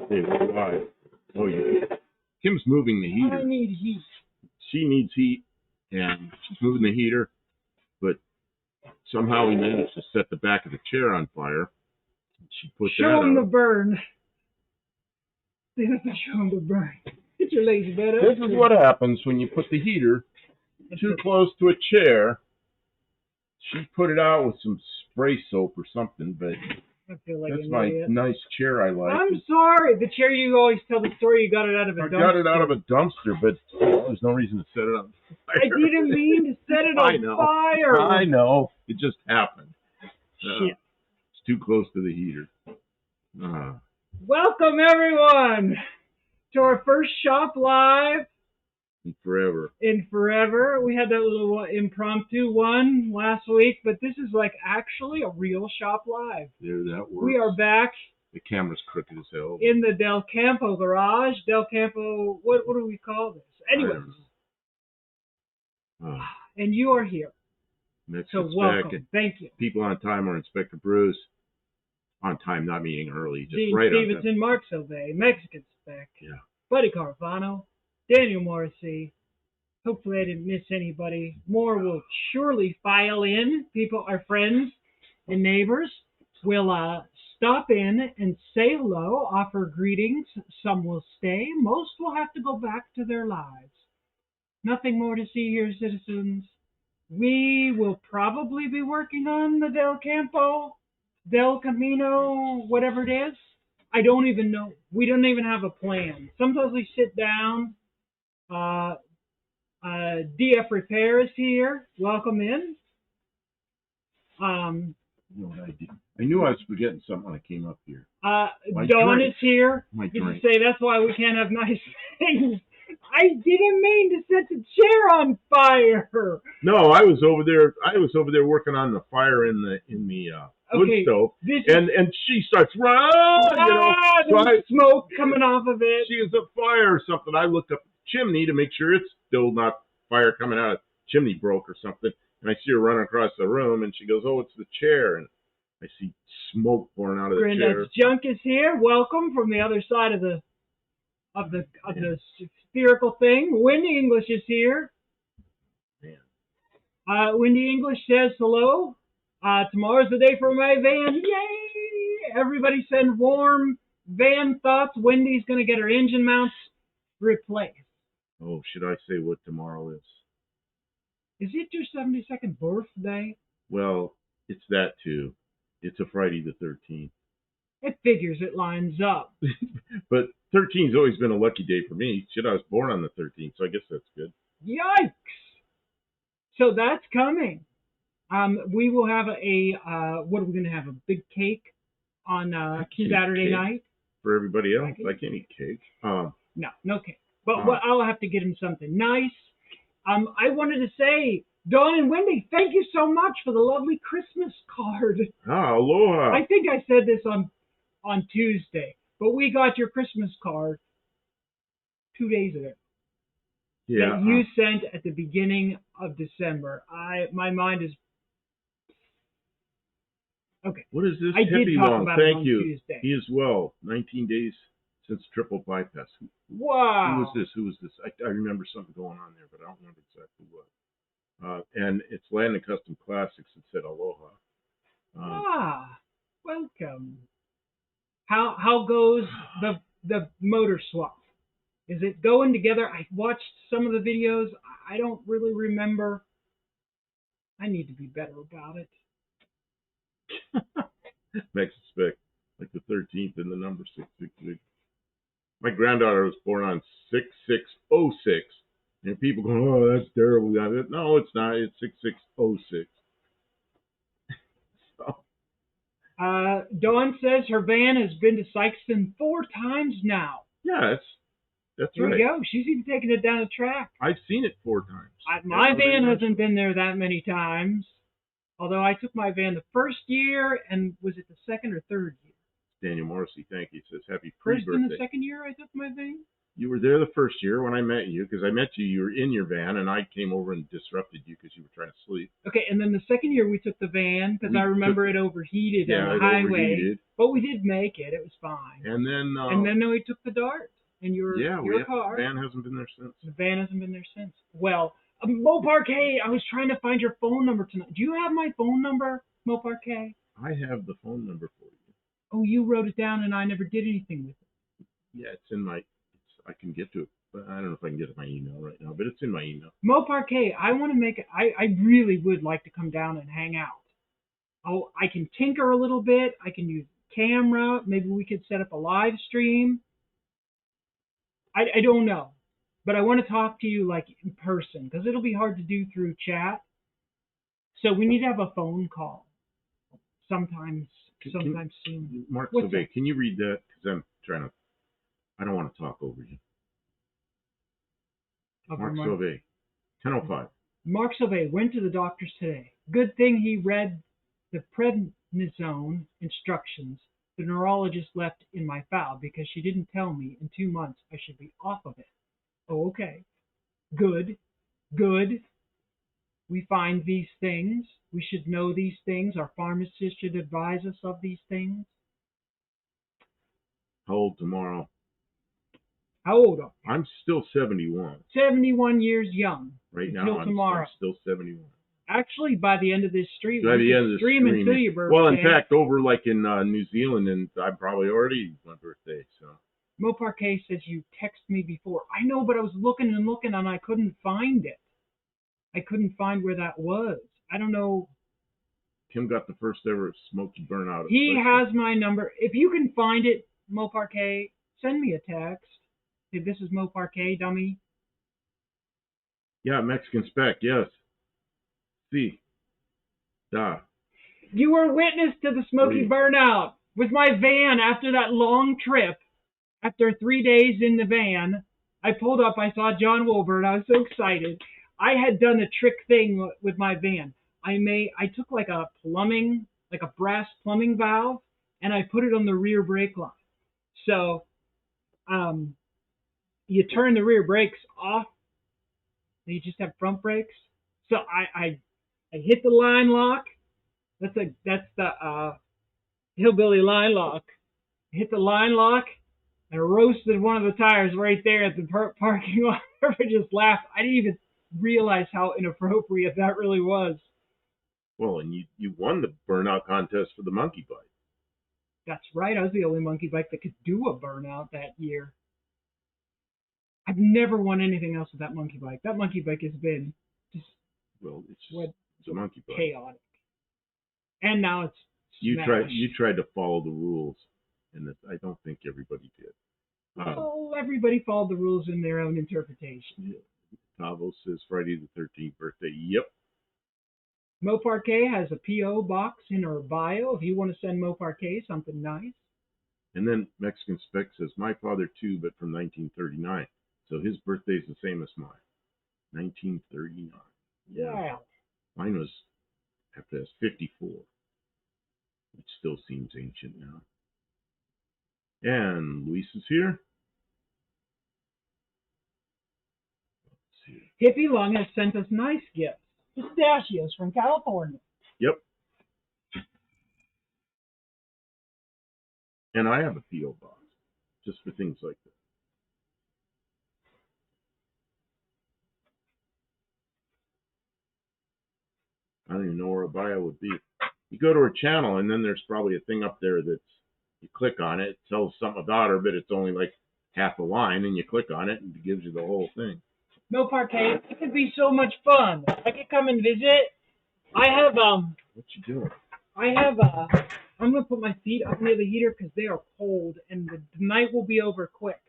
Hey, why? Oh, yeah. Kim's moving the heater. I need heat. She needs heat, and she's moving the heater, but somehow we managed to set the back of the chair on fire. She put Show that them the out. burn. They have to show them the burn. Get your lazy bed up. This is what happens when you put the heater too close to a chair. She put it out with some spray soap or something, but I feel like that's my idiot. nice chair I like. I'm sorry. The chair, you always tell the story you got it out of a dumpster. I got it out of a dumpster, but there's no reason to set it on fire. I didn't mean to set it on fire. I know. It just happened. Shit. It's too close to the heater. Welcome, everyone, to our first Shop Live in forever. We had that little impromptu one last week, but this is like actually a real Shop Live. There, that works. We are back. The camera's crooked as hell. In the Del Campo garage. Del Campo, what do we call this? Anyways. And you are here. So welcome. Back. Thank you. People on time are Inspector Bruce. On time, not meaning early. Just Gene right Stevenson, on time. Mark Silve, Mexican Spec. Yeah. Buddy Carvano. Daniel Morrissey. Hopefully I didn't miss anybody. More will surely file in. People, our friends and neighbors will stop in and say hello, offer greetings. Some will stay. Most will have to go back to their lives. Nothing more to see here, citizens. We will probably be working on the Del Campo, Del Camino, whatever it is. I don't even know. We don't even have a plan. Sometimes we sit down. DF Repair is here. Welcome in. You know what I did? I knew I was forgetting something when I came up here. Dawn is here. You say that's why we can't have nice things. I didn't mean to set the chair on fire. No, I was over there working on the fire in the wood stove, and she starts running. There's smoke coming off of it. She is a fire or something. I looked up the chimney to make sure it's still not fire coming out of the chimney broke or something. And I see her running across the room, and she goes, "Oh, it's the chair." And I see smoke pouring out of the chair. Granddad's Junk is here. Welcome from the other side of the spherical thing. Wendy English is here. Man. Wendy English says hello. Tomorrow's the day for my van. Yay! Everybody send warm van thoughts. Wendy's going to get her engine mounts replaced. Oh, should I say what tomorrow is? Is it your 72nd birthday? Well, it's that too. It's a Friday the 13th. It figures, it lines up. But 13's always been a lucky day for me. Shit, I was born on the 13th, so I guess that's good. Yikes! So that's coming. We will have what are we going to have? A big cake on Saturday night? For everybody else, I can't eat cake. No cake. But I'll have to get him something nice. I wanted to say, Dawn and Wendy, thank you so much for the lovely Christmas card. Aloha. I think I said this on Tuesday, but we got your Christmas card 2 days ago. Yeah. That you sent at the beginning of December. My mind is okay. What is this? I did talk about it on Tuesday. He is well. 19 days since triple bypass. Wow. Who was this? I remember something going on there, but I don't remember exactly what. And it's Land and Custom Classics. It said aloha. Welcome. How goes the motor swap? Is it going together? I watched some of the videos. I don't really remember. I need to be better about it. Next spec, like the 13th and the number 666. My granddaughter was born on 6606. And people go, "Oh, that's terrible." No, it's not. It's 6606. So. Dawn says her van has been to Sykeston 4 times now. Yeah, that's there right. There you go. She's even taken it down the track. I've seen it 4 times. My van hasn't been there that many times. Although I took my van the first year, and was it the second or third year? Daniel Morrissey, thank you. Says happy pre-birthday. First and the second year I took my van? You were there the first year when I met you, because I met you. You were in your van, and I came over and disrupted you because you were trying to sleep. Okay, and then the second year we took the van because I remember it overheated on the highway. Overheated. But we did make it. It was fine. And then we took the Dart in your car. The van hasn't been there since. The van hasn't been there since. Well, Mopar K, I was trying to find your phone number tonight. Do you have my phone number, Mopar K? I have the phone number for you. Oh, you wrote it down and I never did anything with it. Yeah, it's in my. I can get to it, but I don't know if I can get to my email right now. But it's in my email. Mopar K, I want to make it. I really would like to come down and hang out. Oh, I can tinker a little bit. I can use camera. Maybe we could set up a live stream. I don't know, but I want to talk to you like in person because it'll be hard to do through chat. So we need to have a phone call sometime soon. Mark Sauvé, can you read that? Because I don't want to talk over you. Mark Sauvé, 10:05. Mark Sauvé went to the doctor's today. Good thing he read the prednisone instructions the neurologist left in my file because she didn't tell me in 2 months I should be off of it. Oh, okay. Good. We find these things. We should know these things. Our pharmacist should advise us of these things. How old tomorrow? How old are you? I'm still 71. 71 years young. Right now, I'm still 71. Actually, by the end of this stream, by the end of the stream, until your birthday. Well, in fact, over like in New Zealand, and I'm probably already my birthday. So Mopar K says you text me before. I know, but I was looking and I couldn't find it. I couldn't find where that was. I don't know. Tim got the first ever smoky burnout. He has my number. If you can find it, Mopar K, send me a text. Hey, this is Mopar K, dummy. Yeah, Mexican Spec, yes. See. Da. You were witness to the smoky burnout with my van after that long trip. After 3 days in the van, I pulled up, I saw John Wilbur, and I was so excited. I had done a trick thing with my van. I took like a brass plumbing valve, and I put it on the rear brake line. So, you turn the rear brakes off, and you just have front brakes. So I hit the line lock. That's the hillbilly line lock. I hit the line lock. I roasted one of the tires right there at the parking lot. I just laughed. I didn't even realize how inappropriate that really was. Well, and you won the burnout contest for the monkey bike. That's right. I was the only monkey bike that could do a burnout that year. I've never won anything else with that monkey bike. That monkey bike has been just it's a monkey bike. Chaotic. And now it's smashed. You tried to follow the rules, and I don't think everybody did. Well, everybody followed the rules in their own interpretation. Yeah. Tavo says Friday the 13th birthday. Yep. Mopar K has a P.O. box in her bio if you want to send Mopar K something nice. And then Mexican Spec says, my father too, but from 1939. So his birthday is the same as mine. 1939. Yeah. Wow. Mine was, after this, 54. Which still seems ancient now. And Luis is here. Hippie Lung has sent us nice gifts. Pistachios from California. Yep. And I have a P.O. box. Just for things like that. I don't even know where a bio would be. You go to her channel, and then there's probably a thing up there that's, you click on it, it tells something about her, but it's only like half a line, and you click on it, and it gives you the whole thing. Mopar K, it could be so much fun. I could come and visit. I have, What you doing? I'm going to put my feet up near the heater because they are cold, and the night will be over quick.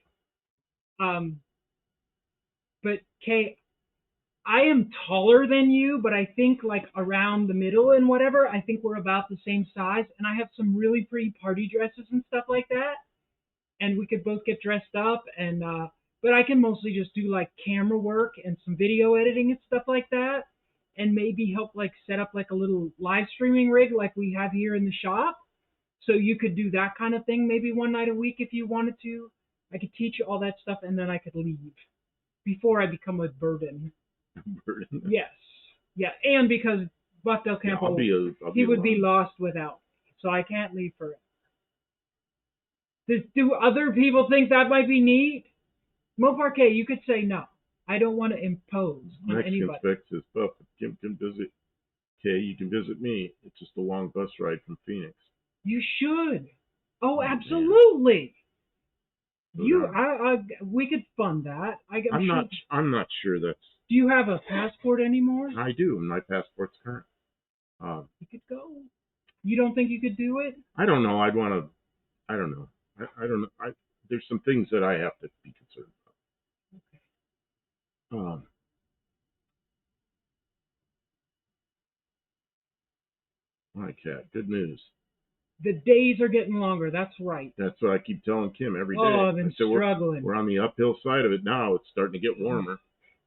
But Kay, I am taller than you, but I think like around the middle and whatever, I think we're about the same size, and I have some really pretty party dresses and stuff like that, and we could both get dressed up, and but I can mostly just do like camera work and some video editing and stuff like that, and maybe help like set up like a little live streaming rig like we have here in the shop, so you could do that kind of thing maybe one night a week if you wanted to. I could teach you all that stuff, and then I could leave before I become a burden. Yes, yeah, and because Buck Del Yeah, Campo, I'll he be would be around. lost without me, so I can't leave for it. Do other people think that might be neat? Mo Parquet, you could say no. I don't want to impose on Mexican anybody. Spec says, Buff, if Kim can visit Kay, you can visit me. It's just a long bus ride from Phoenix. You should. Oh, Oh, man. absolutely. So down. We could fund that. I'm sure. I'm not sure that's. Do you have a passport anymore? I do. My passport's current. You could go. You don't think you could do it? I don't know. I'd want to. I don't know. I don't know. There's some things that I have to be concerned about. My cat. Good news. The days are getting longer. That's right. That's what I keep telling Kim every day. Oh, I've been struggling. We're on the uphill side of it now. It's starting to get warmer.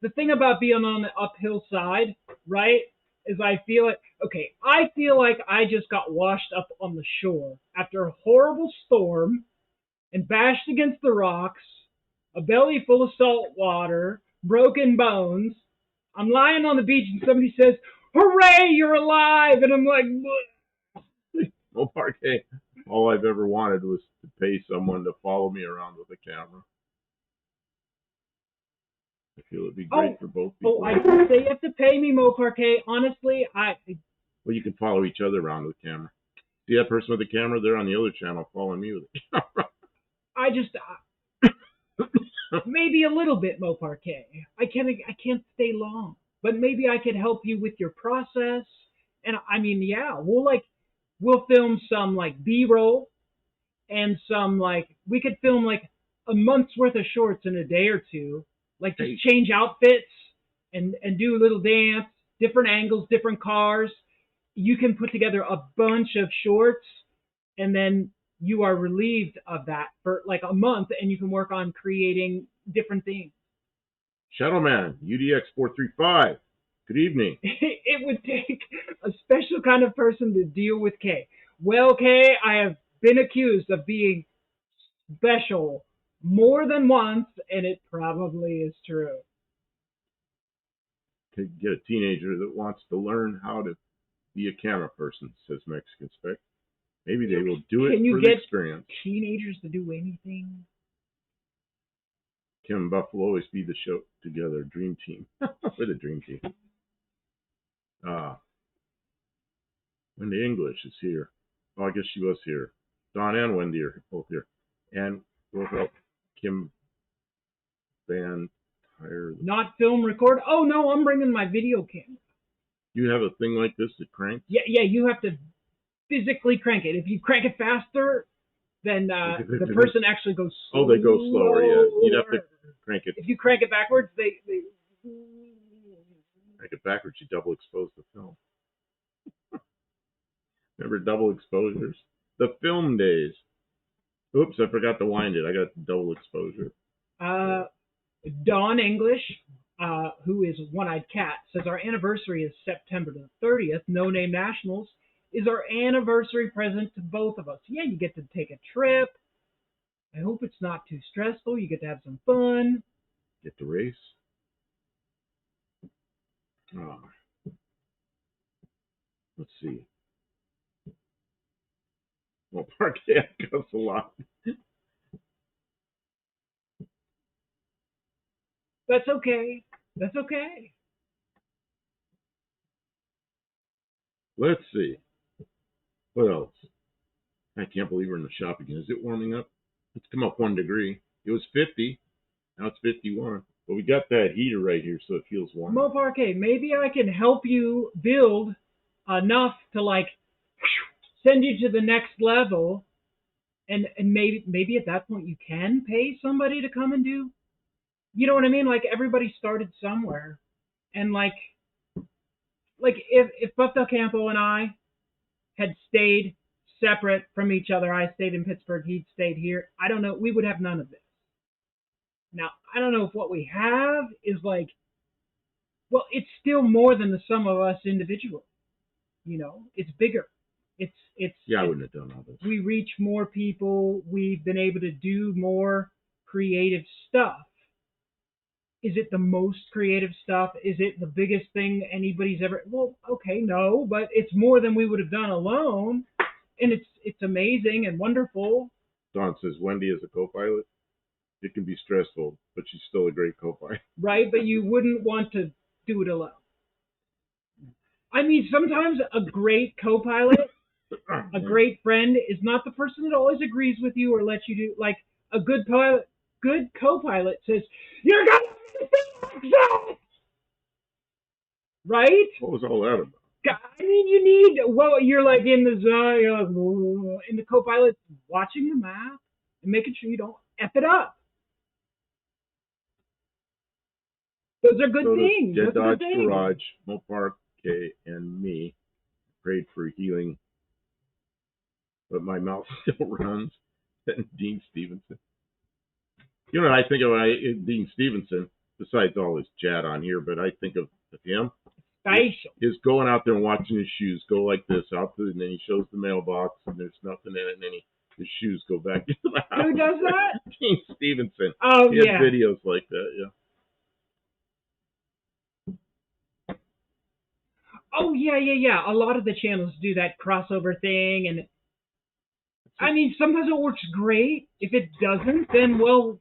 The thing about being on the uphill side, right, is I feel like I just got washed up on the shore after a horrible storm and bashed against the rocks, a belly full of salt water, broken bones. I'm lying on the beach and somebody says, "Hooray, you're alive!" And I'm like, Oh, Parquet. All I've ever wanted was to pay someone to follow me around with a camera. I feel it'd be great for both people. Oh, I didn't say you have to pay me, Mo Parquet. Honestly, Well, you can follow each other around with a camera. See that person with the camera? They're on the other channel following me with a camera. I just maybe a little bit, Mo Parquet. I can't stay long, but maybe I could help you with your process. And I mean, yeah, we'll film some like B-roll and some like we could film like a month's worth of shorts in a day or two, like just change outfits and do a little dance, different angles, different cars. You can put together a bunch of shorts, and then you are relieved of that for like a month, and you can work on creating different things. Shadowman, UDX435. Good evening. It would take a special kind of person to deal with Kay. Well, Kay, I have been accused of being special more than once, and it probably is true. To get a teenager that wants to learn how to be a camera person, says Mexican Spec. Maybe they will do it for the experience. Teenagers to do anything? Kim and Buff will always be the show together. Dream team. We're the dream team. Wendy English is here. Oh, I guess she was here. Don and Wendy are both here. And we'll help Kim Van Tire. Not film record? Oh, no, I'm bringing my video camera. You have a thing like this that cranks? Yeah, you have to physically crank it. If you crank it faster, then the person actually goes slower. Oh, they go slower, yeah. You'd have to crank it. If you crank it backwards, they crank it backwards, you double expose the film. Remember double exposures? The film days. Oops, I forgot to wind it. I got double exposure. Don English, who is One-Eyed Cat, says our anniversary is September the 30th. No Name Nationals is our anniversary present to both of us. Yeah, you get to take a trip. I hope it's not too stressful. You get to have some fun. Get to race. Let's see. Well, Parquet goes a lot. That's okay. That's okay. Let's see. What else? I can't believe we're in the shop again. Is it warming up? It's come up 1 degree. It was 50. Now it's 51. But we got that heater right here, so it feels warm. Mo Parquet, maybe I can help you build enough to like send you to the next level, and maybe at that point you can pay somebody to come and do. You know what I mean? Like everybody started somewhere, and like if Buff Del Campo and I had stayed separate from each other, I stayed in Pittsburgh, he'd stayed here. I don't know. We would have none of this. Now, I don't know if what we have is like, well, it's still more than the sum of us individually. You know, it's bigger. I wouldn't have done all this. We reach more people. We've been able to do more creative stuff. Is it the most creative stuff? Is it the biggest thing anybody's ever? Well, okay, no, but it's more than we would have done alone, and it's amazing and wonderful. Don says Wendy is a co-pilot. It can be stressful, but she's still a great co-pilot. Right? But you wouldn't want to do it alone. I mean, sometimes a great co-pilot, a great friend, is not the person that always agrees with you or lets you do. Like a good pilot, good co-pilot says, "You're gonna fix it," right? What was all that about? I mean, you need. Well, you're like in the zone, you're like, "Whoa," and the co-pilot's watching the map and making sure you don't f it up. Those are good things. Jet Dodge Garage, Mopar K, and me prayed for healing, but my mouth still runs. And Dean Stevenson. You know what I think of Dean Stevenson, besides all his chat on here, but I think of him. Special. Is going out there and watching his shoes go like this out to, and then he shows the mailbox and there's nothing in it, and then his shoes go back into the house. Who does that? Dean Stevenson. Oh, he has yeah. videos like that, yeah. Oh, yeah. A lot of the channels do that crossover thing, and I mean, sometimes it works great. If it doesn't, then, well,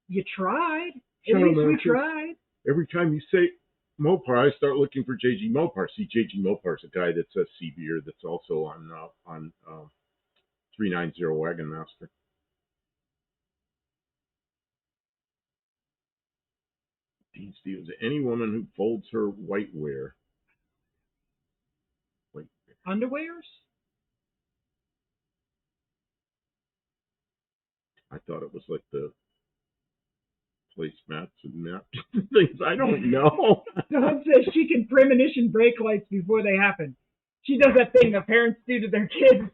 you tried. At least we tried. Every time you say Mopar, I start looking for JG Mopar. See, JG Mopar's a guy that's a CBer that's also on 390 Wagon Master. Dean Stevens. Any woman who folds her whitewear. Underwears? I thought it was like the placemats and napkins things. I don't know. Dawn says she can premonition brake lights before they happen. She does that thing that parents do to their kids.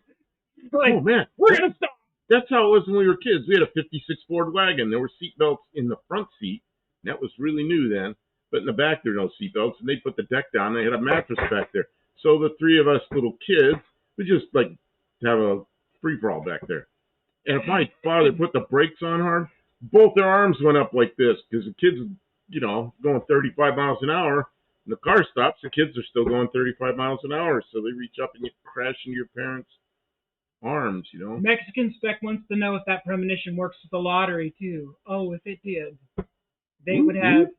Like, oh, man. We're going to stop. That's how it was when we were kids. We had a 56 Ford wagon. There were seat belts in the front seat. And that was really new then. But in the back, there were no seat belts. And they put the deck down. They had a mattress back there. So the three of us little kids would just, like, have a free-for-all back there. And if my father put the brakes on hard, both their arms went up like this because the kids, going 35 miles an hour. And the car stops, the kids are still going 35 miles an hour. So they reach up and you crash into your parents' arms, Mexican Spec wants to know if that premonition works with the lottery, too. Oh, if it did, they would have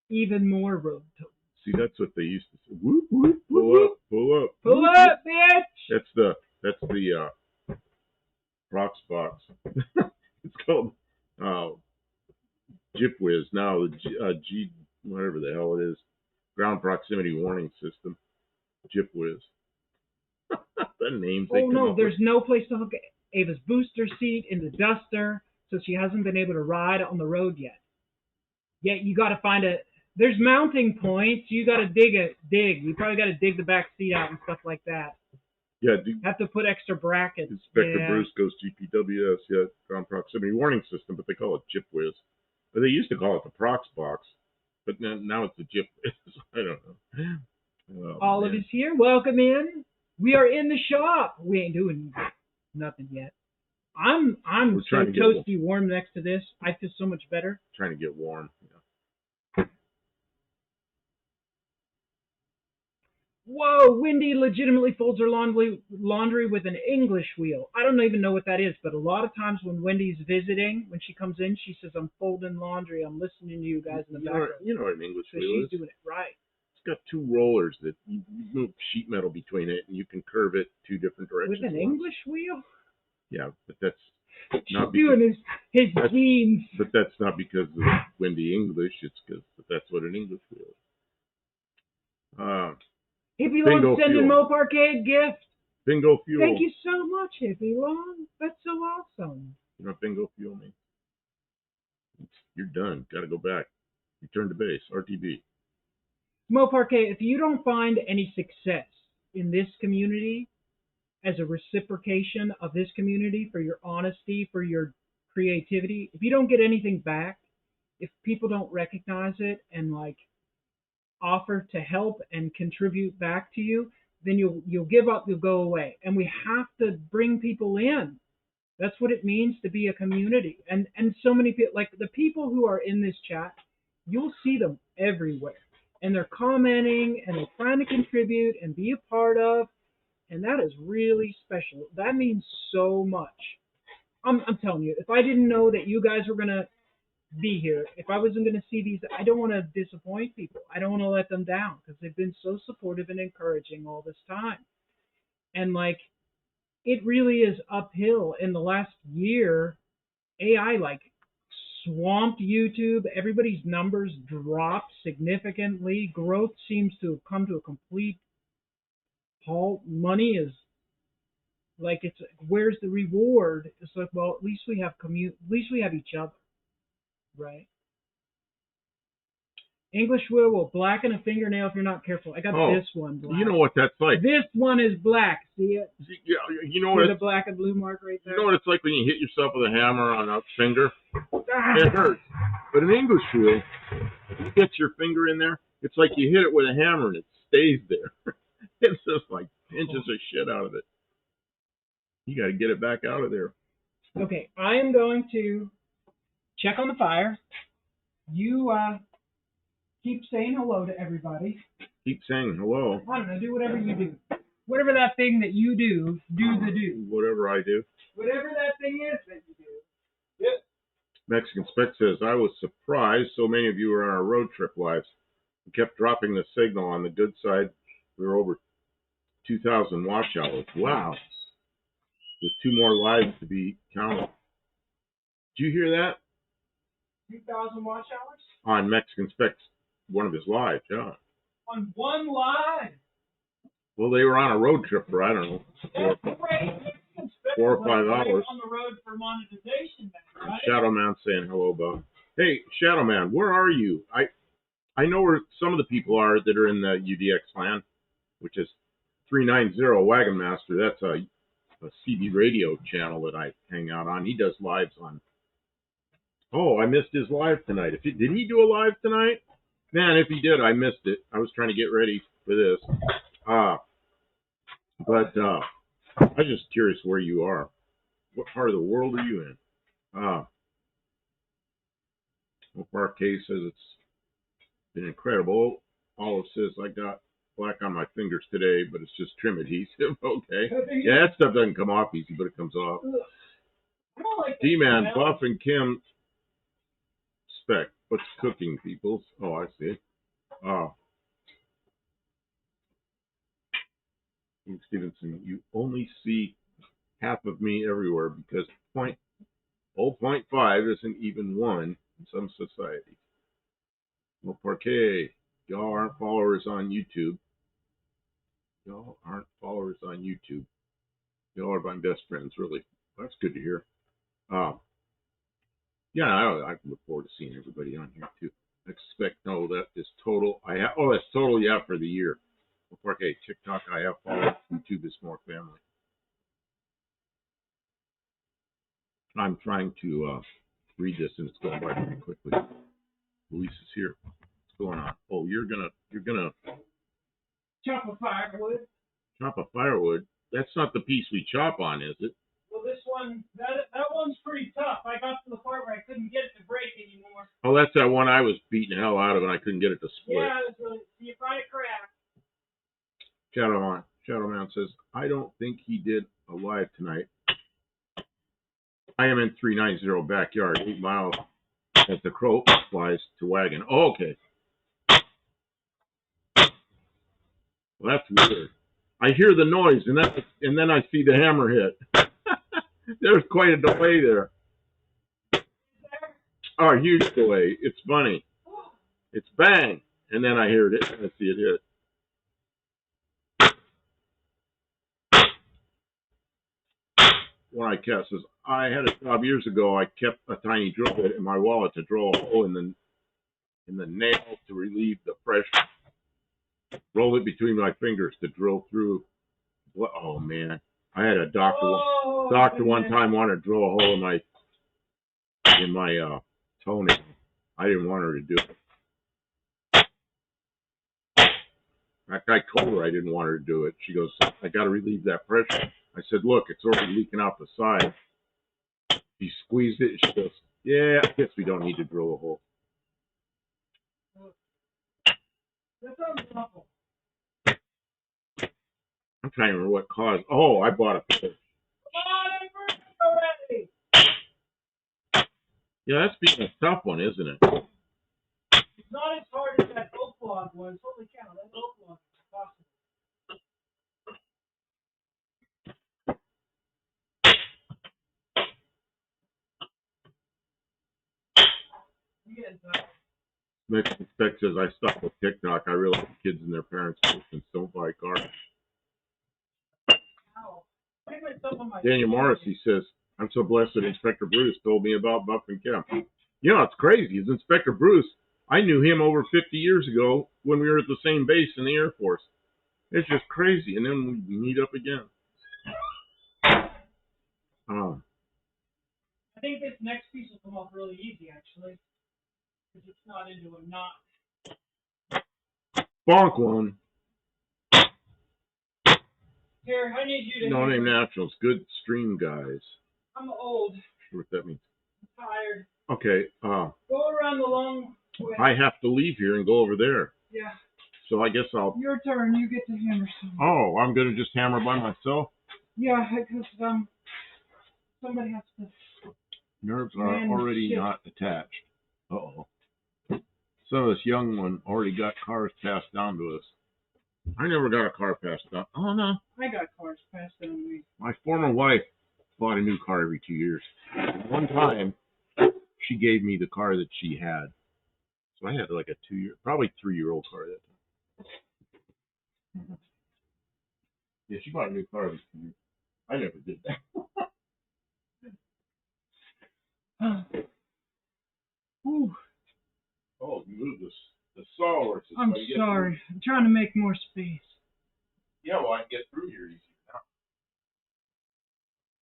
even more road tolls. See, that's what they used to say. Whoop, whoop, pull up, pull up. Pull up, bitch! That's the Prox box. It's called GIPWIZ now, the G, whatever the hell it is. Ground Proximity Warning System. GIPWIZ. The names they come up there's with. no place to hook Ava's booster seat in the Duster, so she hasn't been able to ride on the road yet. Yet you got to find there's mounting points. You got to dig. You probably got to dig the back seat out and stuff like that. Yeah, have to put extra brackets. Inspector Bruce goes GPWS, yeah, Ground Proximity Warning System, but they call it GIPWIZ. But they used to call it the Prox box, but now it's the GIPWIZ. I don't know. Oh, Olive is here. Welcome in. We are in the shop. We ain't doing nothing yet. I'm so toasty warm next to this. I feel so much better. Trying to get warm. Yeah. Whoa, Wendy legitimately folds her laundry with an English wheel. I don't even know what that is, but a lot of times when Wendy's visiting, when she comes in, she says, "I'm folding laundry. I'm listening to you guys in the background." You know what an English wheel is? She's doing it right. It's got two rollers that you move sheet metal between it, and you can curve it two different directions. With an English wheel? Yeah, but that's not doing his genes. But that's not because of Wendy English. It's because that's what an English wheel is. Hippie Long sending Moparcade gift. Bingo Fuel. Thank you so much, Hippie Long. That's so awesome. You know what Bingo Fuel means? You're done. Got to go back. Return to base. RTB. Moparcade, if you don't find any success in this community as a reciprocation of this community for your honesty, for your creativity, if you don't get anything back, if people don't recognize it and offer to help and contribute back to you, then you'll give up, you'll go away. And we have to bring people in. That's what it means to be a community. And so many people, like the people who are in this chat, you'll see them everywhere. And they're commenting and they're trying to contribute and be a part of. And that is really special. That means so much. I'm telling you, if I didn't know that you guys were going to be here, if I wasn't going to see these, I don't want to disappoint people. I don't want to let them down because they've been so supportive and encouraging all this time. And like, it really is uphill. In the last year, AI like swamped YouTube. Everybody's numbers dropped significantly. Growth seems to have come to a complete halt. Money is like, it's where's the reward? It's like, well, at least we have at least we have each other, right? English will blacken a fingernail if you're not careful. I got this one black. You know what that's like. This one is black. See it? Yeah, you know what? The black and blue mark right there. You know what it's like when you hit yourself with a hammer on a finger? It hurts. But an English wheel, you get your finger in there, it's like you hit it with a hammer and it stays there. It's just like pinches the shit out of it. You got to get it back out of there. Okay, I am going to check on the fire. You keep saying hello to everybody. Keep saying hello. I don't know, do whatever you do. Whatever that thing that you do the do. Whatever I do. Whatever that thing is that you do. Yep. Mexican Spec says, I was surprised so many of you were on our road trip lives. We kept dropping the signal on the good side. We were over 2,000 watch hours. Wow. With 2 more lives to be counted. Did you hear that? 2,000 watch hours? On Mexican Specs, one of his lives, yeah. On one live? Well, they were on a road trip for, I don't know, 4 or 5 hours. On the road for monetization, then, right? Shadow Man saying hello, Bob. Hey, Shadow Man, where are you? I know where some of the people are that are in the UDX land, which is 390 Wagon Master. That's a CB radio channel that I hang out on. He does lives on. Oh, I missed his live tonight. Did he do a live tonight? Man, if he did, I missed it. I was trying to get ready for this. But I'm just curious where you are. What part of the world are you in? Parquet says it's been incredible. Olive says I got black on my fingers today, but it's just trim adhesive. Okay. Yeah, that stuff doesn't come off easy, but it comes off. D-Man, Buff and Kim Spec. What's cooking, peoples? Oh, I see. Stevenson, you only see half of me everywhere because 0.5 isn't even 1 in some societies. Well, Parquet, y'all aren't followers on YouTube. Y'all aren't followers on YouTube. Y'all are my best friends, really. That's good to hear. Yeah, I look forward to seeing everybody on here too. Expect that is total. That's total. Yeah, for the year. Well, Parquet, TikTok, I have followed. YouTube is more family. I'm trying to read this and it's going by pretty quickly. Luis is here. What's going on? Oh, you're gonna chop a firewood. Chop a firewood. That's not the piece we chop on, is it? Well, this one, that one's pretty tough. I got to the part where I couldn't get it to break anymore. Oh, that's that one I was beating the hell out of and I couldn't get it to split. Yeah, see if I crack. Shadow Man says, I don't think he did a live tonight. I am in 390 backyard, 8 miles as the crow flies to wagon. Oh, okay. Well, that's weird. I hear the noise and then I see the hammer hit. There's quite a delay there. Oh, a huge delay. It's funny. It's bang, and then I hear it and I see it hit. One I kept says, I had a job years ago. I kept a tiny drill bit in my wallet to drill a hole in the nail to relieve the pressure. Roll it between my fingers to drill through. Oh man, I had a doctor one time wanted to drill a hole in my toenail. I didn't want her to do it. In fact, I told her I didn't want her to do it. She goes, I got to relieve that pressure. I said, look, it's already leaking out the side. She squeezed it. She goes, yeah, I guess we don't need to drill a hole. That sounds awful. I'm trying to remember what caused. Oh, I bought a pair. Come on, already. Yeah, that's being a tough one, isn't it? It's not as hard as that oak log was. Holy cow, that oak log is awesome. Mexican Spec says, I stuck with TikTok. I realize kids and their parents don't buy cars. Daniel Morrissey says, I'm so blessed that Inspector Bruce told me about Buff and Kemp. You know, it's crazy. Is Inspector Bruce, I knew him over 50 years ago when we were at the same base in the Air Force. It's just crazy. And then we meet up again. I think this next piece will come off really easy, actually. Because it's not into a knot. Bonk one. Here, I need you to... No name nationals. Good stream guys. I'm old. Sure what that means. I'm tired. Okay. Go around the long way. I have to leave here and go over there. Yeah. So I guess I'll... Your turn. You get to hammer some. Oh, I'm going to just hammer by myself? Yeah, because somebody has to... Nerves are already not attached. Uh-oh. So this young one already got cars passed down to us. I never got a car passed down. Oh, no. I got cars passed down to me. My former wife bought a new car every 2 years. One time, she gave me the car that she had. So I had like a 2-year, probably 3-year-old car at that time. Yeah, she bought a new car every 2 years. I never did that. Ooh. Oh, you moved the sawhorse. I'm sorry. I'm trying to make more space. Yeah, well, I can get through here easy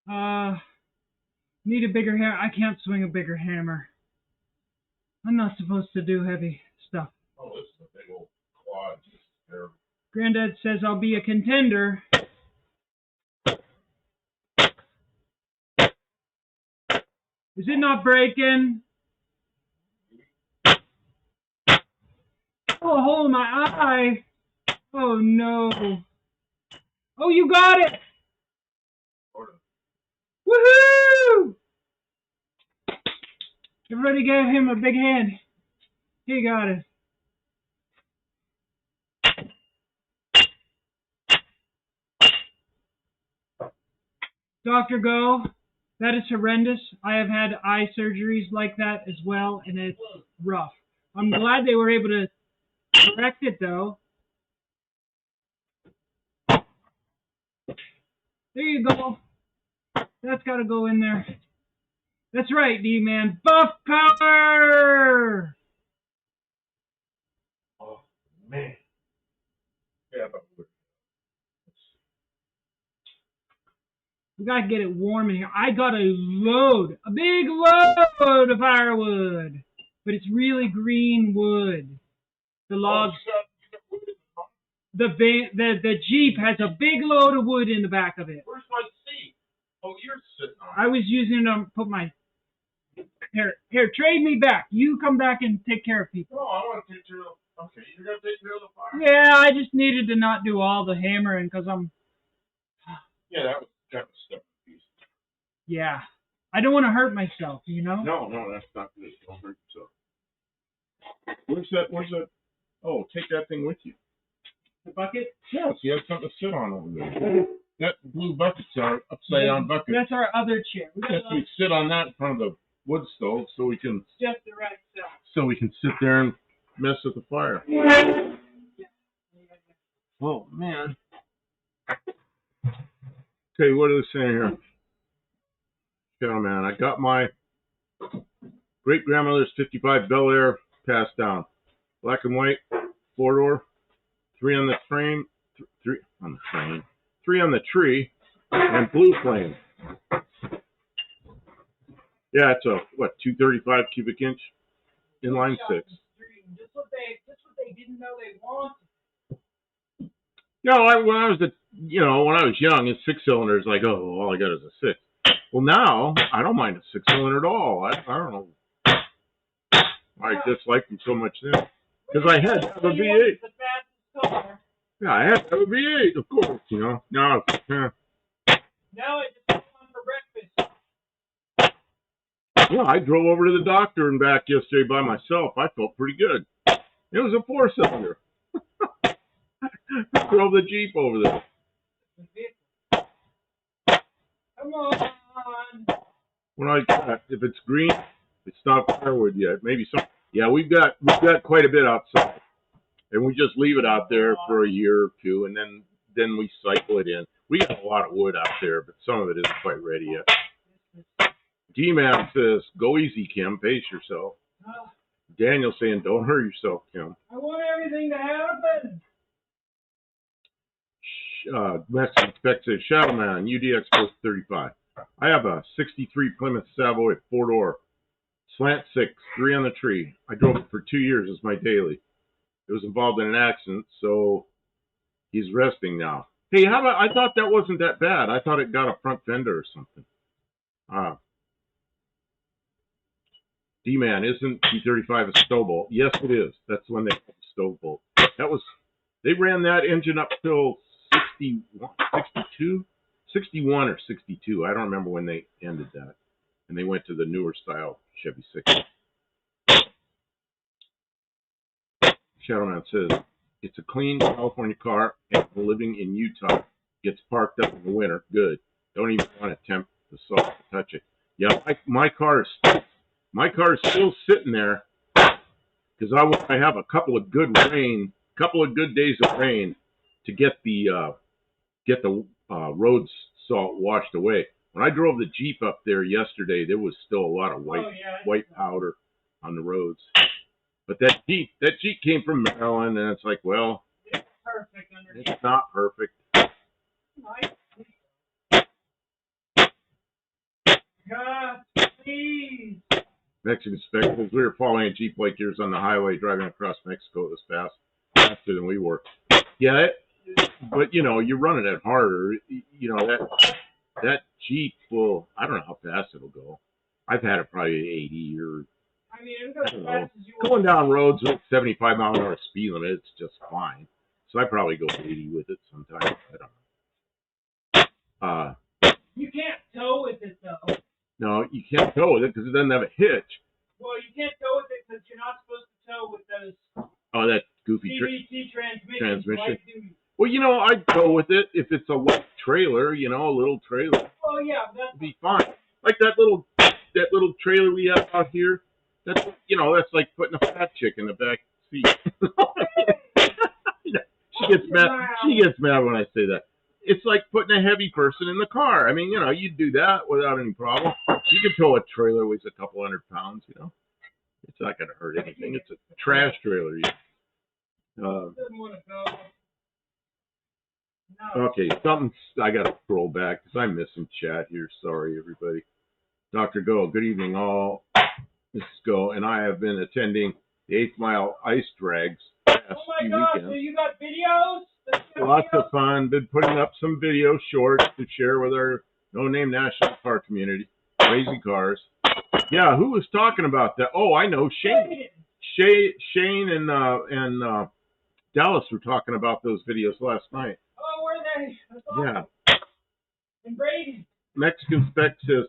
now. Need a bigger hammer. I can't swing a bigger hammer. I'm not supposed to do heavy stuff. Oh, this is a big old quad. This is terrible. Granddad says I'll be a contender. Is it not breaking? Oh, a hole in my eye. Oh, no. Oh, you got it. Woohoo! Everybody gave him a big hand. He got it. Dr. Go, that is horrendous. I have had eye surgeries like that as well, and it's rough. I'm glad they were able to correct it, though. There you go. That's got to go in there. That's right, D-Man. Buff power! Oh, man. Yeah, but we got to get it warm in here. I got a big load of firewood. But it's really green wood. The logs... The Jeep has a big load of wood in the back of it. Where's my seat? Oh, you're sitting on it. I was using it to put my... Here, trade me back. You come back and take care of people. No, I want to take care of... Okay, you're going to take care of the fire? Yeah, I just needed to not do all the hammering because I'm... Yeah, that was kind of a step piece. Yeah. I don't want to hurt myself, you know? No, that's not good. Don't hurt yourself. Where's that? Oh, take that thing with you. The bucket? Yes, you have something to sit on over there. That blue bucket's our upside-down bucket. That's our other chair. Yes, we sit on that in front of the wood stove so we can... Just the right size. So we can sit there and mess with the fire. Yeah. Oh, man. Okay, what are they saying here? Yeah, man, I got my great-grandmother's 55 Bel Air passed down. Black and white, 4-door, 3 on the frame, 3 on the frame, 3 on the tree, and blue flame. Yeah, it's a, 235 cubic inch? Inline 6. Just what they didn't know they wanted. Yeah, when I was young, it's 6 cylinders, like, oh, all I got is a 6. Well, now I don't mind a 6-cylinder at all. I don't know. I just liked them so much then. Because I had to have a V8. Yeah, I had to have a V8, of course, you know. Now it's, Now I just have one for breakfast. well, I drove over to the doctor and back yesterday by myself. I felt pretty good. It was a 4-cylinder. I drove the Jeep over there. Come on. When if it's green, it's not firewood yet. Maybe some. Yeah, we've got quite a bit outside, and we just leave it out there for a year or two, and then we cycle it in. We got a lot of wood out there, but some of it isn't quite ready yet. D-Man says, "Go easy, Kim. Pace yourself." Daniel saying, "Don't hurt yourself, Kim." I want everything to happen. Mexican Spec says, "Shadowman, UDX Post 35. I have a 63 Plymouth Savoy 4-door, slant 6, 3 on the tree. I drove it for 2 years as my daily. It was involved in an accident, so he's resting now." Hey, how about, I thought that wasn't that bad. I thought it got a front fender or something. D-Man, isn't T35 a stove bolt? Yes, it is. That's when they stove bolt. They ran that engine up till 61 or 62. I don't remember when they ended that. And they went to the newer style Chevy 6. Shadowman says, "It's a clean California car and living in Utah. Gets parked up in the winter. Good. Don't even want to attempt to touch it." Yeah, my car is still sitting there because I have a couple of good days of rain to get the road salt washed away. When I drove the Jeep up there yesterday, there was still a lot of white powder on the roads. But that Jeep came from Maryland, and it's like, well, it's perfect underneath. It's not perfect. God, please. Mexican Spec says, "We were following a Jeep like yours on the highway driving across Mexico. It was faster than we were." Yeah, but you know, you're running it harder. You know, that Jeep will, I don't know how fast it'll go. I've had it probably 80 or, I mean, it goes as fast as you going down roads with 75 mile an hour speed limit, it's just fine. So I probably go 80 with it sometimes. I don't know. You can't tow with it though. No, you can't tow with it because it doesn't have a hitch. Well, you can't tow with it because you're not supposed to tow with those. Oh, that goofy CVT transmission. Well, you know, I'd go with it if it's a light trailer, you know, a little trailer. Oh yeah, that'd be fine. Like that little trailer we have out here. That's, you know, that's like putting a fat chick in the back seat. She gets mad. She gets mad when I say that. It's like putting a heavy person in the car. I mean, you know, you'd do that without any problem. You can tow a trailer weighs a couple 100 pounds, you know. It's not going to hurt anything. It's a trash trailer. Okay, I got to scroll back because I'm missing chat here. Sorry, everybody. Dr. Go, good evening, all. This is Go, and I have been attending the 8th Mile Ice Drags past few weekends. So you got videos? Lots of fun. Been putting up some video shorts to share with our no-name national car community. Crazy cars. Yeah, who was talking about that? Oh, I know. Shane and Dallas were talking about those videos last night. Oh, were they? That's awesome. Yeah. And Brady. Mexican Spec says,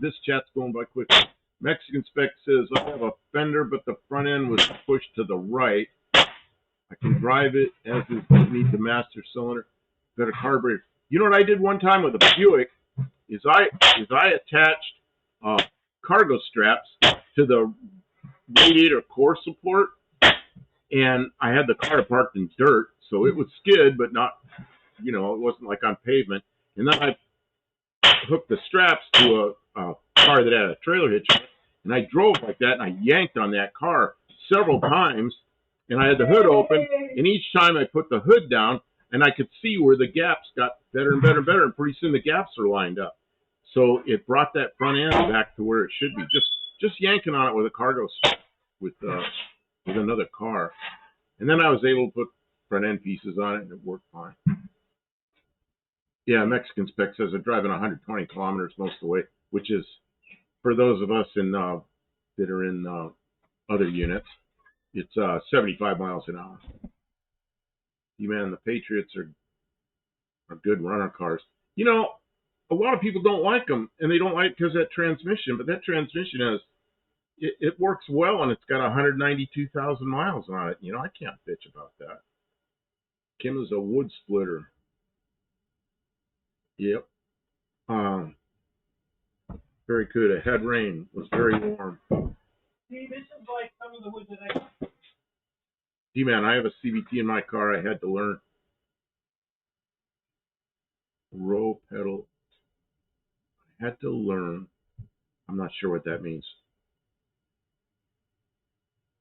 this chat's going by quick. Mexican Spec says, I have a fender, but the front end was pushed to the right. I can drive it as is, need the master cylinder. Got a carburetor. You know what I did one time with a Buick is I attached cargo straps to the radiator core support, and I had the car parked in dirt, so it would skid, but not, you know, it wasn't like on pavement. And then I hooked the straps to a car that had a trailer hitch on it, and I drove like that, and I yanked on that car several times, and I had the hood open, and each time I put the hood down, and I could see where the gaps got better and better and better, and pretty soon the gaps are lined up. So it brought that front end back to where it should be. Just yanking on it with a cargo strap with another car. And then I was able to put front end pieces on it, and it worked fine. Yeah, Mexican spec says they're driving 120 kilometers most of the way, which is, for those of us that are in other units, it's 75 miles an hour. Man, the Patriots are good runner cars. You know, a lot of people don't like them, and they don't like because of that transmission. But that transmission it works well, and it's got 192,000 miles on it. You know, I can't bitch about that. Kim is a wood splitter. Yep. Very good. It had rain. It was very warm. See, this is like some of the wood that I... Man, I have a CVT in my car. I had to learn. Roll pedal. I had to learn. I'm not sure what that means.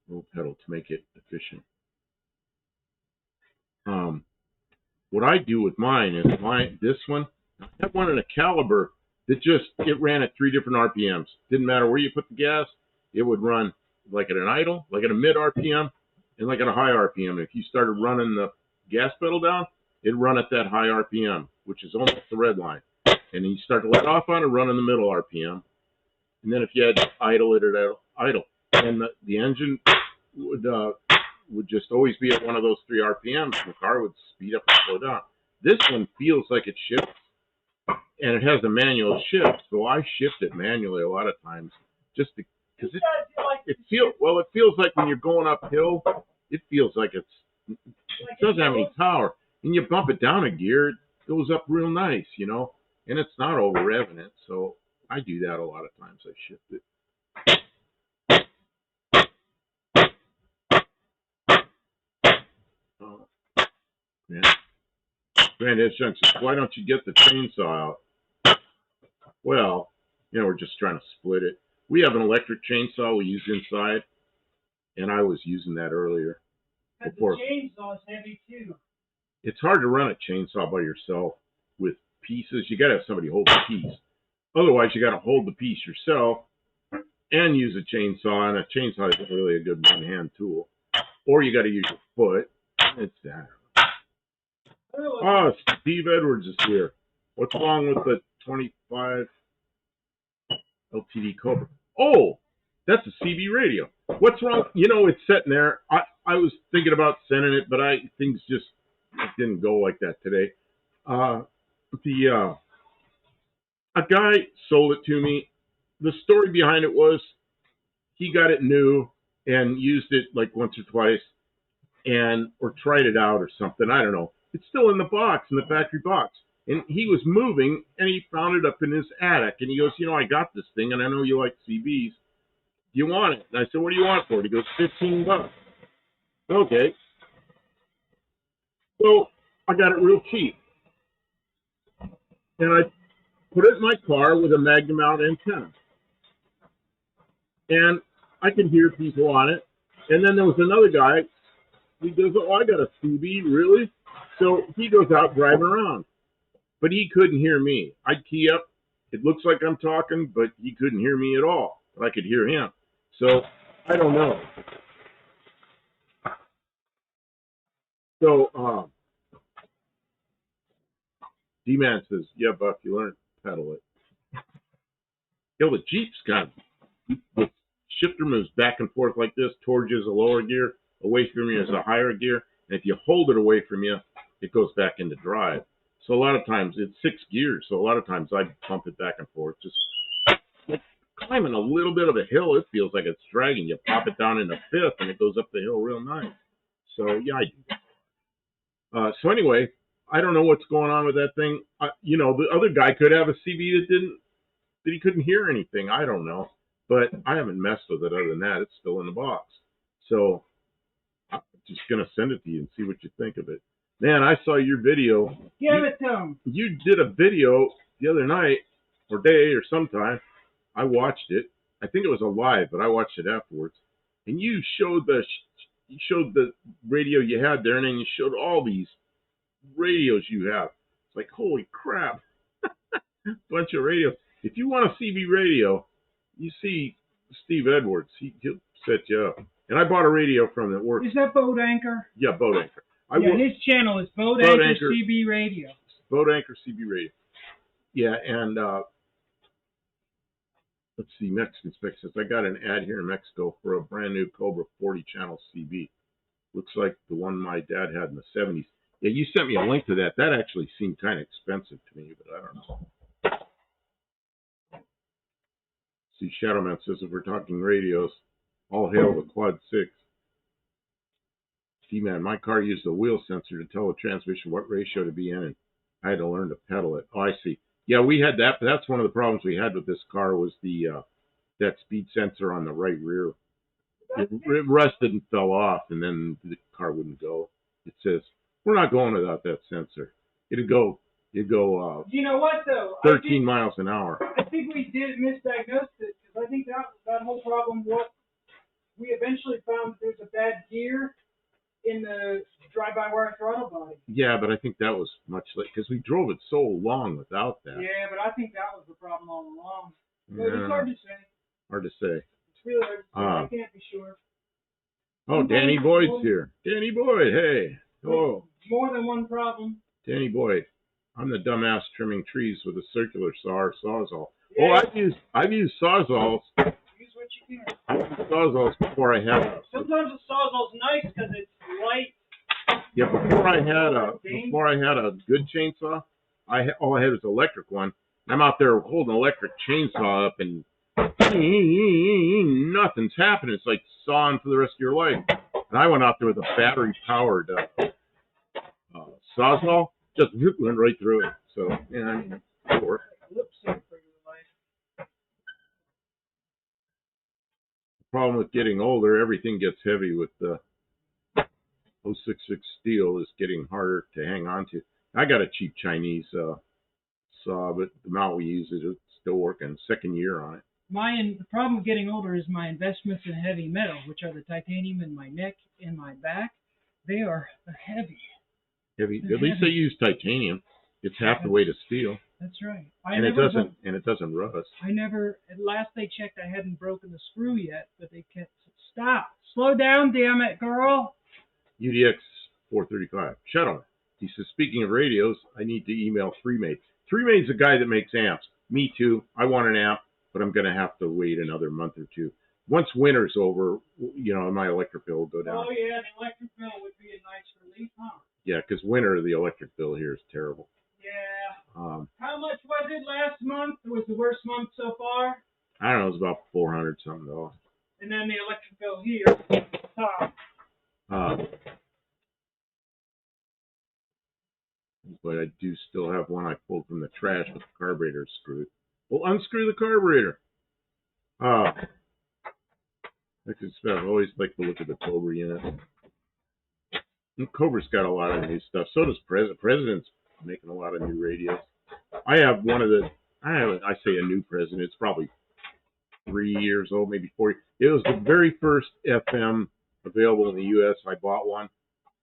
Roll pedal to make it efficient. What I do with mine is this one. I had one in a caliber that it ran at 3 different RPMs. Didn't matter where you put the gas, it would run like at an idle, like at a mid RPM, and like at a high RPM. If you started running the gas pedal down, it'd run at that high RPM, which is almost the red line. And then you start to let off on it, run in the middle RPM. And then if you had to idle it at idle, and the engine would just always be at one of those 3 RPMs. The car would speed up and slow down. This one feels like it shifts, and it has a manual shift, so I shift it manually a lot of times, just because it feels like when you're going uphill, it feels like it doesn't have any power, and you bump it down a gear, it goes up real nice, you know, and it's not over revving it. So I do that a lot of times. I shift it. Granddad Shunk says, why don't you get the chainsaw out? Well, you know, we're just trying to split it. We have an electric chainsaw we use inside, and I was using that earlier. But the chainsaw is heavy too. It's hard to run a chainsaw by yourself with pieces. You got to have somebody hold the piece. Otherwise, you got to hold the piece yourself and use a chainsaw, and a chainsaw isn't really a good one-hand tool. Or you got to use your foot. It's that. Oh, Steve Edwards is here. What's wrong with the 25 LTD Cobra? Oh, that's a CB radio. What's wrong? You know, it's sitting there. I was thinking about sending it, but things just didn't go like that today. A guy sold it to me. The story behind it was he got it new and used it like once or twice, or tried it out or something. I don't know. It's still in the box, in the factory box. And he was moving, and he found it up in his attic. And he goes, you know, I got this thing, and I know you like CBs. Do you want it? And I said, what do you want for it? He goes, $15. Okay. So I got it real cheap. And I put it in my car with a magnum mount antenna. And I could hear people on it. And then there was another guy. He goes, oh, I got a CB, really? So he goes out driving around. But he couldn't hear me. I'd key up. It looks like I'm talking, but he couldn't hear me at all. But I could hear him. So I don't know. So D-Man says, yeah, Buck, you learned to pedal it. You know, the Jeep's the shifter moves back and forth like this. Towards you is a lower gear. Away from you is a higher gear. And if you hold it away from you, it goes back into drive. So a lot of times it's 6 gears. So a lot of times I pump it back and forth. Just like climbing a little bit of a hill, it feels like it's dragging. You pop it down into 5th and it goes up the hill real nice. So yeah, I do that. So anyway, I don't know what's going on with that thing. You know, the other guy could have a CB that he couldn't hear anything. I don't know. But I haven't messed with it other than that. It's still in the box. So I'm just going to send it to you and see what you think of it. Man, I saw your video. Give it to him. You did a video the other night or day or sometime. I watched it. I think it was a live, but I watched it afterwards. And you showed the radio you had there, and then you showed all these radios you have. It's like, holy crap. Bunch of radios. If you want a CB radio, you see Steve Edwards. He'll set you up. And I bought a radio from that works. Is that Boat Anchor? Yeah, Boat Anchor. His channel is Boat Anchor CB Radio. Boat Anchor CB radio. Yeah, and let's see, Mexican Spec says, I got an ad here in Mexico for a brand new Cobra 40 channel CB. Looks like the one my dad had in the 70s. Yeah, you sent me a link to that. That actually seemed kind of expensive to me, but I don't know. See, Shadowman says, if we're talking radios, all hail the Quad 6. T-Man, my car used a wheel sensor to tell the transmission what ratio to be in, and I had to learn to pedal it. Oh, I see. Yeah, we had that, but that's one of the problems we had with this car was the that speed sensor on the right rear. It rusted and fell off, and then the car wouldn't go. It says, we're not going without that sensor. It'd go you know what, though? 13 miles an hour. I think we did misdiagnose it, because I think that whole problem was, we eventually found there's a bad gear in the drive-by-wire throttle body. Yeah, but I think that was much late, because we drove it so long without that. Yeah, but I think that was the problem all along. But it's hard to say. Hard to say. It's really hard to say. I can't be sure. Oh, Danny Boyd's here. Danny Boyd, hey. Oh. More than one problem. Danny Boyd. I'm the dumbass trimming trees with a circular saw or sawzall. Yeah. Oh, I've used sawzalls. Use what you can. I used sawzalls before I had a... Sometimes a sawzall's nice because it's light. Yeah, before I had a good chainsaw, all I had was an electric one. I'm out there holding an electric chainsaw up and nothing's happening. It's like sawing for the rest of your life. And I went out there with a battery-powered sawzall, just went right through it. So, yeah, it worked. The problem with getting older, everything gets heavy with the 066 steel is getting harder to hang on to. I got a cheap Chinese saw, but the amount we use it's still working. Second year on it. The problem with getting older is my investments in heavy metal, which are the titanium in my neck and my back. They are heavy. Heavy. At least they use titanium. It's half the weight of steel. That's right. It doesn't rust. At last they checked, I hadn't broken the screw yet, but they kept, stop. Slow down, damn it, girl. UDX 435. Shadow. He says, speaking of radios, I need to email Three-Made. Three-Made's a guy that makes amps. Me too. I want an amp, but I'm going to have to wait another month or two. Once winter's over, my electric bill will go down. Oh, yeah, the electric bill would be a nice relief, huh? Yeah, because winter, the electric bill here is terrible. Yeah. How much was it last month? It was the worst month so far? I don't know. It was about $400-something. And then the electric bill here, top. But I do still have one I pulled from the trash with the carburetor screwed. Well, unscrew the carburetor. I always like to look at the Cobra unit. And Cobra's got a lot of new stuff. So does President's making a lot of new radios. I have I say a new President. It's probably 3 years old, maybe 4. It was the very first FM available in the U.S. I bought one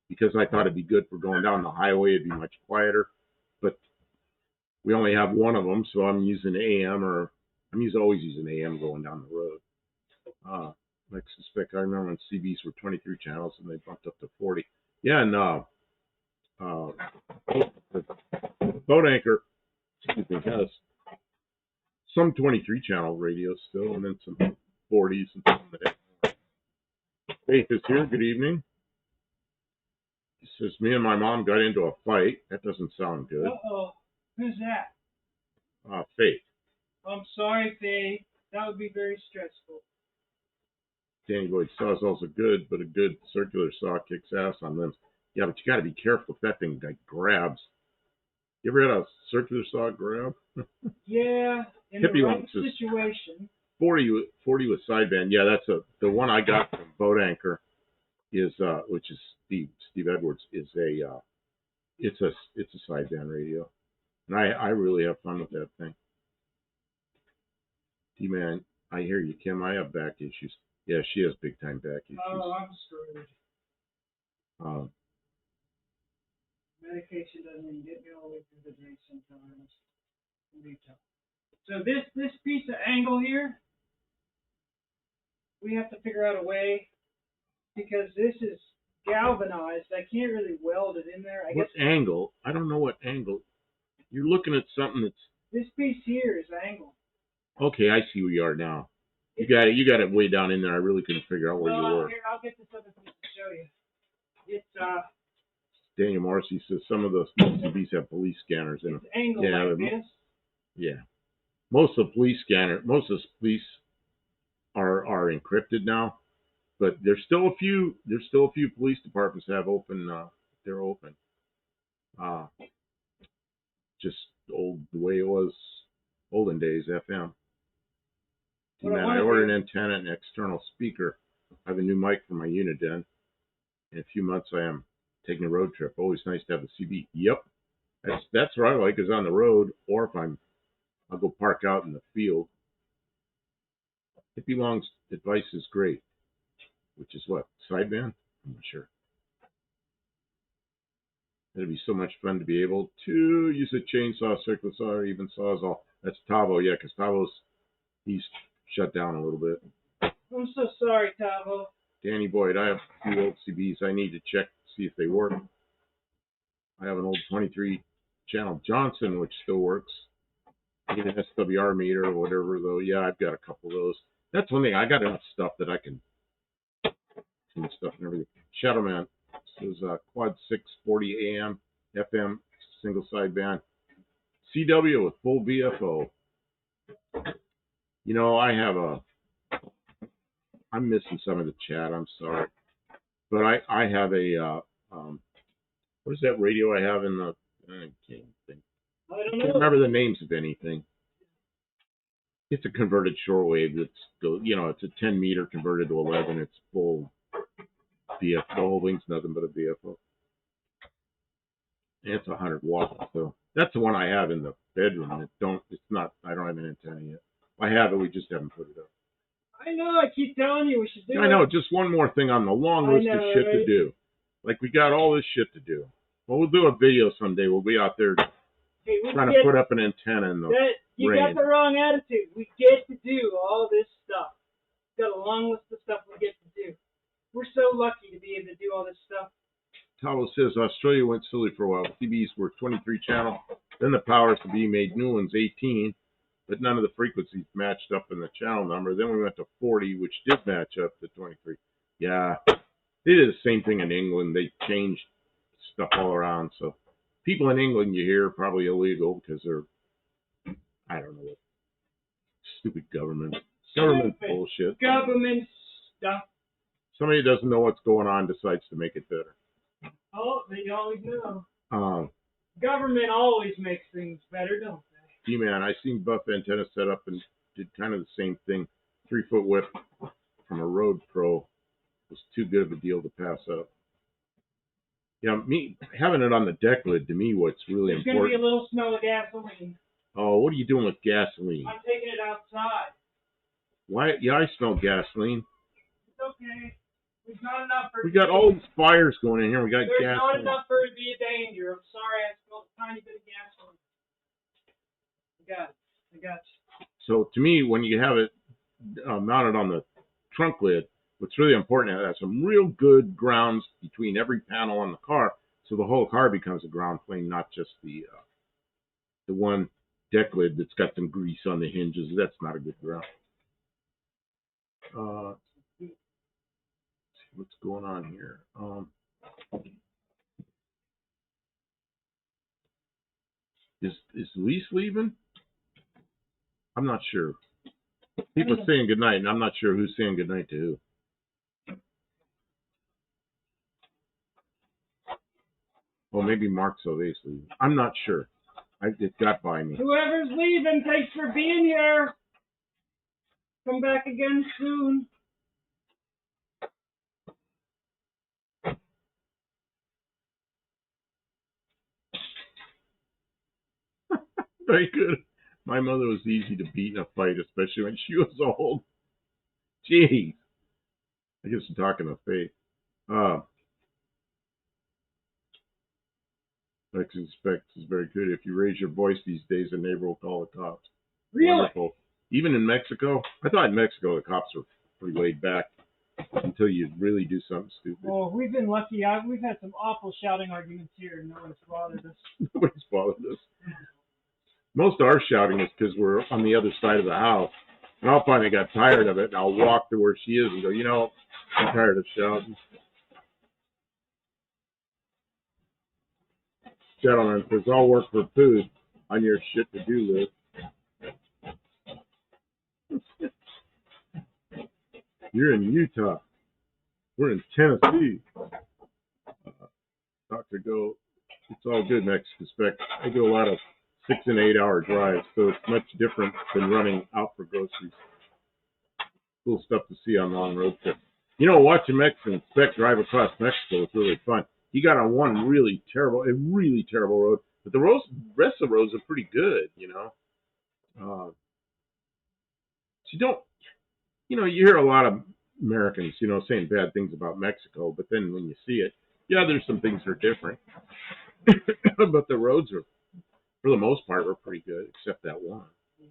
because I thought it'd be good for going down the highway. It'd be much quieter. But we only have one of them, so I'm using AM always using AM going down the road. Like suspect, I remember when CBs were 23 channels and they bumped up to 40. Yeah, and Boat Anchor has some 23 channel radios still, and then some 40s and some that. Faith is here. Good evening. He says, me and my mom got into a fight. That doesn't sound good. Uh-oh. Who's that? Faith. I'm sorry, Faith. That would be very stressful. Danny Boyd, sawzalls are good, but a good circular saw kicks ass on limbs. Yeah, but you got to be careful if that thing grabs. You ever had a circular saw grab? Yeah, in the right situation. 40 with sideband. Yeah, that's the one I got from Boat Anchor is which is Steve Edwards is it's a sideband radio, and I really have fun with that thing. T-Man, I hear you, Kim. I have back issues. Yeah, she has big time back issues. Oh, I'm screwed. Medication doesn't even get me all the way through the day sometimes. So this piece of angle here, we have to figure out a way, because this is galvanized. I can't really weld it in there. What angle? I don't know what angle. You're looking at something that's. This piece here is angled. Okay, I see where you are now. You got it. You got it way down in there. I really couldn't figure out where you were. Here, I'll get this other piece to show you. It's Daniel Morrissey says some of those UCBs have police scanners in them. It's angled like this. Yeah. Most of the police are encrypted now, but there's still a few police departments that have open. They're open. Just the way it was olden days, FM. Man, I ordered an antenna and external speaker. I have a new mic for my Uniden. In a few months, I am taking a road trip. Always nice to have a CB. Yep, that's what I like is on the road, or if I'll go park out in the field. It belongs. Advice is great, which is what sideband. I'm not sure. It'd be so much fun to be able to use a chainsaw, circular saw, or even sawzall. That's Tavo, yeah, because he's shut down a little bit. I'm so sorry, Tavo. Danny Boyd, I have a few old CBs. I need to check to see if they work. I have an old 23 channel Johnson, which still works. I need an SWR meter or whatever, though. Yeah, I've got a couple of those. That's one thing. I got enough stuff that I can tune stuff and everything. Shadowman. This is quad 640 AM, FM, single sideband. CW with full VFO. You know, I'm missing some of the chat. I'm sorry. But I have a, what is that radio I have in the, I can't think. I don't can't remember the names of anything. It's a converted shortwave. It's a 10 meter converted to 11. It's full VFO. The whole thing's nothing but a VFO. And it's 100 watts. So that's the one I have in the bedroom. I don't have an antenna yet. I have it. We just haven't put it up. I know. I keep telling you we should do it. I know. Just one more thing on the long list of shit to do. Like we got all this shit to do. Well, we'll do a video someday. We'll be out there trying to put up an antenna in the rain. You got the wrong attitude. We get to do all this stuff. We've got a long list of stuff we get to do. We're so lucky to be able to do all this stuff. Tavo says Australia went silly for a while. CBs were 23 channel. Then the powers to be made new ones 18, but none of the frequencies matched up in the channel number. Then we went to 40, which did match up to 23. Yeah, they did the same thing in England. They changed stuff all around. So people in England you hear are probably illegal because they're, I don't know what, stupid government bullshit. Government stuff. Somebody who doesn't know what's going on decides to make it better. Oh, they always know. Government always makes things better, don't they? G-Man, I seen Buff Antenna set up and did kind of the same thing. 3-foot whip from a Road Pro was too good of a deal to pass up. Yeah, me having it on the deck lid, to me, what's really important. There's going to be a little smell of gasoline. Oh, what are you doing with gasoline? I'm taking it outside. Why? Yeah, I smell gasoline. It's okay. There's not enough for. We got all these fires going in here. We got There's gasoline. not enough for it to be a danger. I'm sorry, I smelled a tiny bit of gasoline. I got you. So to me, when you have it mounted on the trunk lid, what's really important is to have some real good grounds between every panel on the car, so the whole car becomes a ground plane, not just the one deck lid that's got some grease on the hinges. That's not a good ground. See what's going on here. Is Lise leaving? I'm not sure. People are saying goodnight, and I'm not sure who's saying goodnight to who. Well, maybe Mark Sauvé's leaving. I'm not sure. It got by me. Whoever's leaving, thanks for being here. Come back again soon. Very good. My mother was easy to beat in a fight, especially when she was old. Jeez. I guess I'm talking to Faith. Expects is very good. If you raise your voice these days, a neighbor will call the cops. Really? Wonderful. Even in Mexico, I thought in Mexico the cops were pretty laid back until you really do something stupid. Oh, we've been lucky. We've had some awful shouting arguments here, and no one's bothered us. Nobody's bothered us. Most of our shouting is because we're on the other side of the house. And I'll finally got tired of it, and I'll walk to where she is and go, you know, I'm tired of shouting. Gentlemen, says I'll work for food on your shit to do list. You're in Utah. We're in Tennessee. Dr. Go, it's all good, Mexican Spec. I do a lot of 6 and 8 hour drives, so it's much different than running out for groceries. Cool stuff to see on long road trips. You know, watching Mexican Spec drive across Mexico is really fun. He got on one really terrible road, but the rest of the roads are pretty good, you know. So you don't, you know, you hear a lot of Americans, you know, saying bad things about Mexico, but then when you see it, yeah, there's some things that are different. But the roads are, for the most part, were pretty good, except that one. Yeah.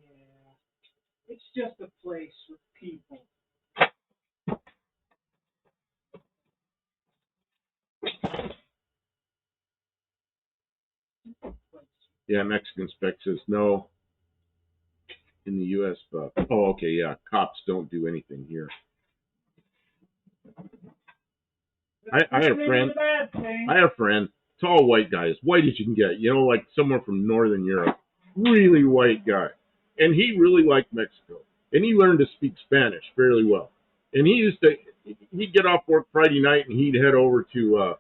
It's just a place with people. Yeah, Mexican Spec says no in the U.S., but, oh, okay, yeah, cops don't do anything here. I had a friend, tall white guy, as white as you can get, you know, like someone from Northern Europe, really white guy. And he really liked Mexico. And he learned to speak Spanish fairly well. And he'd get off work Friday night and he'd head over to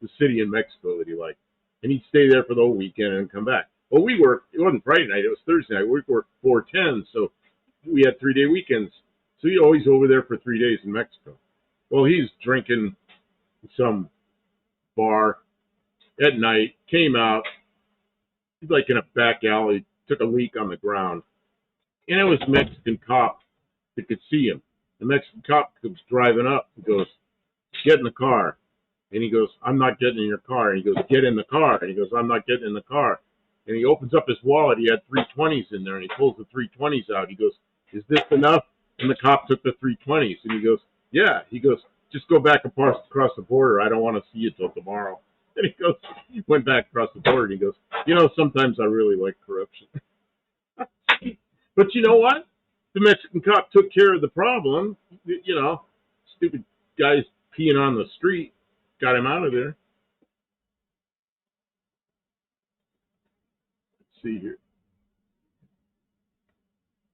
the city in Mexico that he liked. And he'd stay there for the whole weekend and come back. Well, we worked, it wasn't Friday night, it was Thursday night. We worked 4/10, so we had 3-day weekends. So he always over there for 3 days in Mexico. Well, he's drinking some bar at night, came out, he's like in a back alley, took a leak on the ground, and it was a Mexican cop that could see him. The Mexican cop comes driving up and goes, get in the car. And he goes, I'm not getting in your car. And he goes, get in the car. And he goes, I'm not getting in the car. And he opens up his wallet. He had 320s in there, and he pulls the 320s out. He goes, is this enough? And the cop took the 320s. And he goes, yeah. He goes, just go back across the border. I don't want to see you till tomorrow. And he goes, he went back across the border, and he goes, you know, sometimes I really like corruption. But you know what? The Mexican cop took care of the problem. You know, stupid guys peeing on the street got him out of there. Let's see here.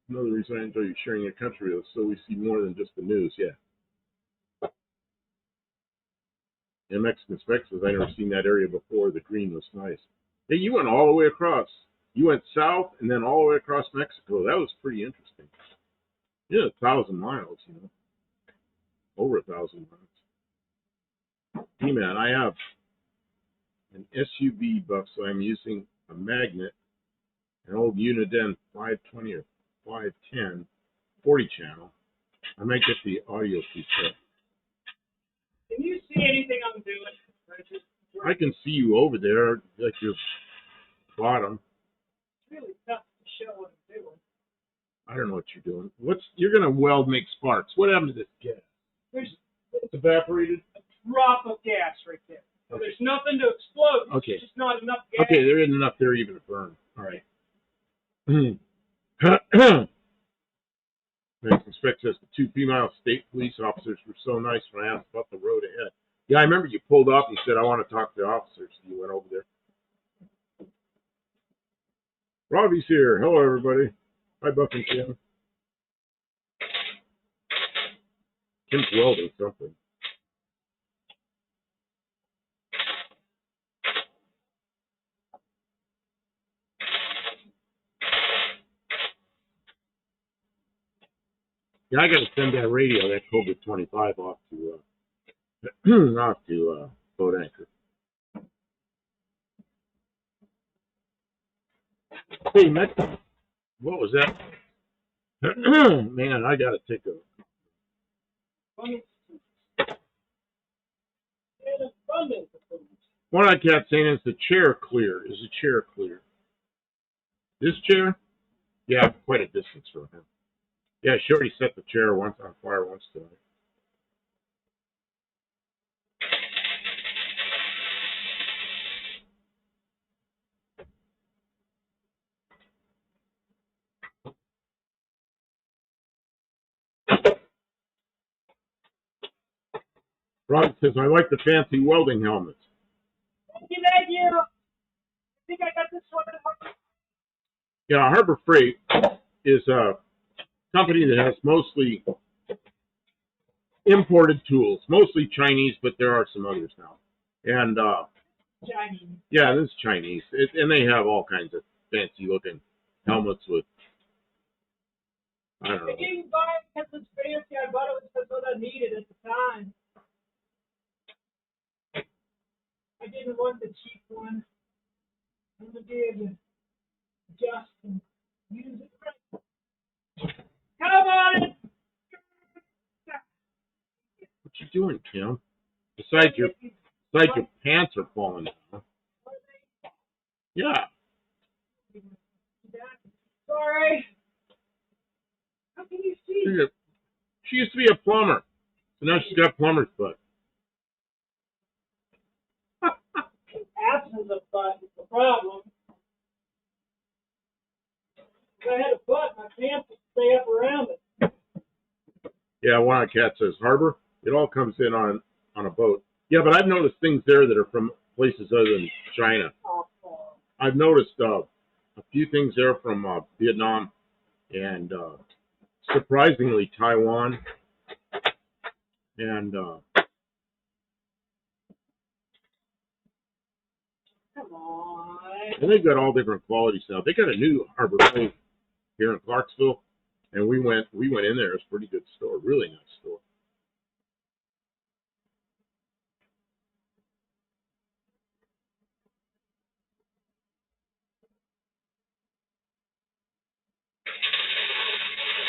Another reason I enjoy you sharing your country is so we see more than just the news. Yeah. And Mexican Spec says, I never seen that area before. The green was nice. Hey, you went all the way across. You went south and then all the way across Mexico. That was pretty interesting. Yeah, 1,000 miles, you know. Over 1,000 miles. Hey, man, I have an SUV buff, so I'm using a magnet, an old Uniden 520 or 510 40 channel. I might get the audio feature. Can you see anything I'm doing? I can see you over there, like your bottom. It's really tough to show what I'm doing. I don't know what you're doing. You're gonna make sparks. What happened to this gas? It's evaporated. A drop of gas right there. Okay. There's nothing to explode. Okay. It's just not enough gas. Okay, there isn't enough there even to burn. All right. Mexican Spec says the 2 female state police officers were so nice when I asked about the road ahead. Yeah, I remember you pulled up and you said, I want to talk to the officers. You went over there. Robbie's here. Hello, everybody. Hi, Buck and Kim. Kim's welding something. Yeah, I got to send that radio, that Cobra 25, off to Boat Anchor. Hey, Met, what was that? Man, I got to take a. One I kept saying is the chair clear. Is the chair clear? This chair? Yeah, quite a distance from him. Yeah, she already set the chair once on fire once tonight. Rod says, I like the fancy welding helmets. Thank you. I think I got this one. Yeah, Harbor Freight is a company that has mostly imported tools, mostly Chinese, but there are some others now. And Chinese. yeah, this is Chinese, and they have all kinds of fancy looking helmets with. I don't know. I didn't buy it because it's fancy. I bought it because what I needed at the time. I didn't want the cheap one. I'm gonna give Justin use it right. Come on it. What you doing, Tim? Besides your pants are falling down. Yeah. Sorry. How can you see? She used to be a plumber, so now she's got plumber's butt. Absence of butt is the problem. If I had a butt, my pants would stay up around it. Yeah, one of the cat says, Harbor, it all comes in on a boat. Yeah, but I've noticed things there that are from places other than China. I've noticed a few things there from Vietnam and surprisingly Taiwan. And come on. And they've got all different qualities now. They got a new Harbor Freight here in Clarksville, and we went in there. It's a pretty good store, really nice store.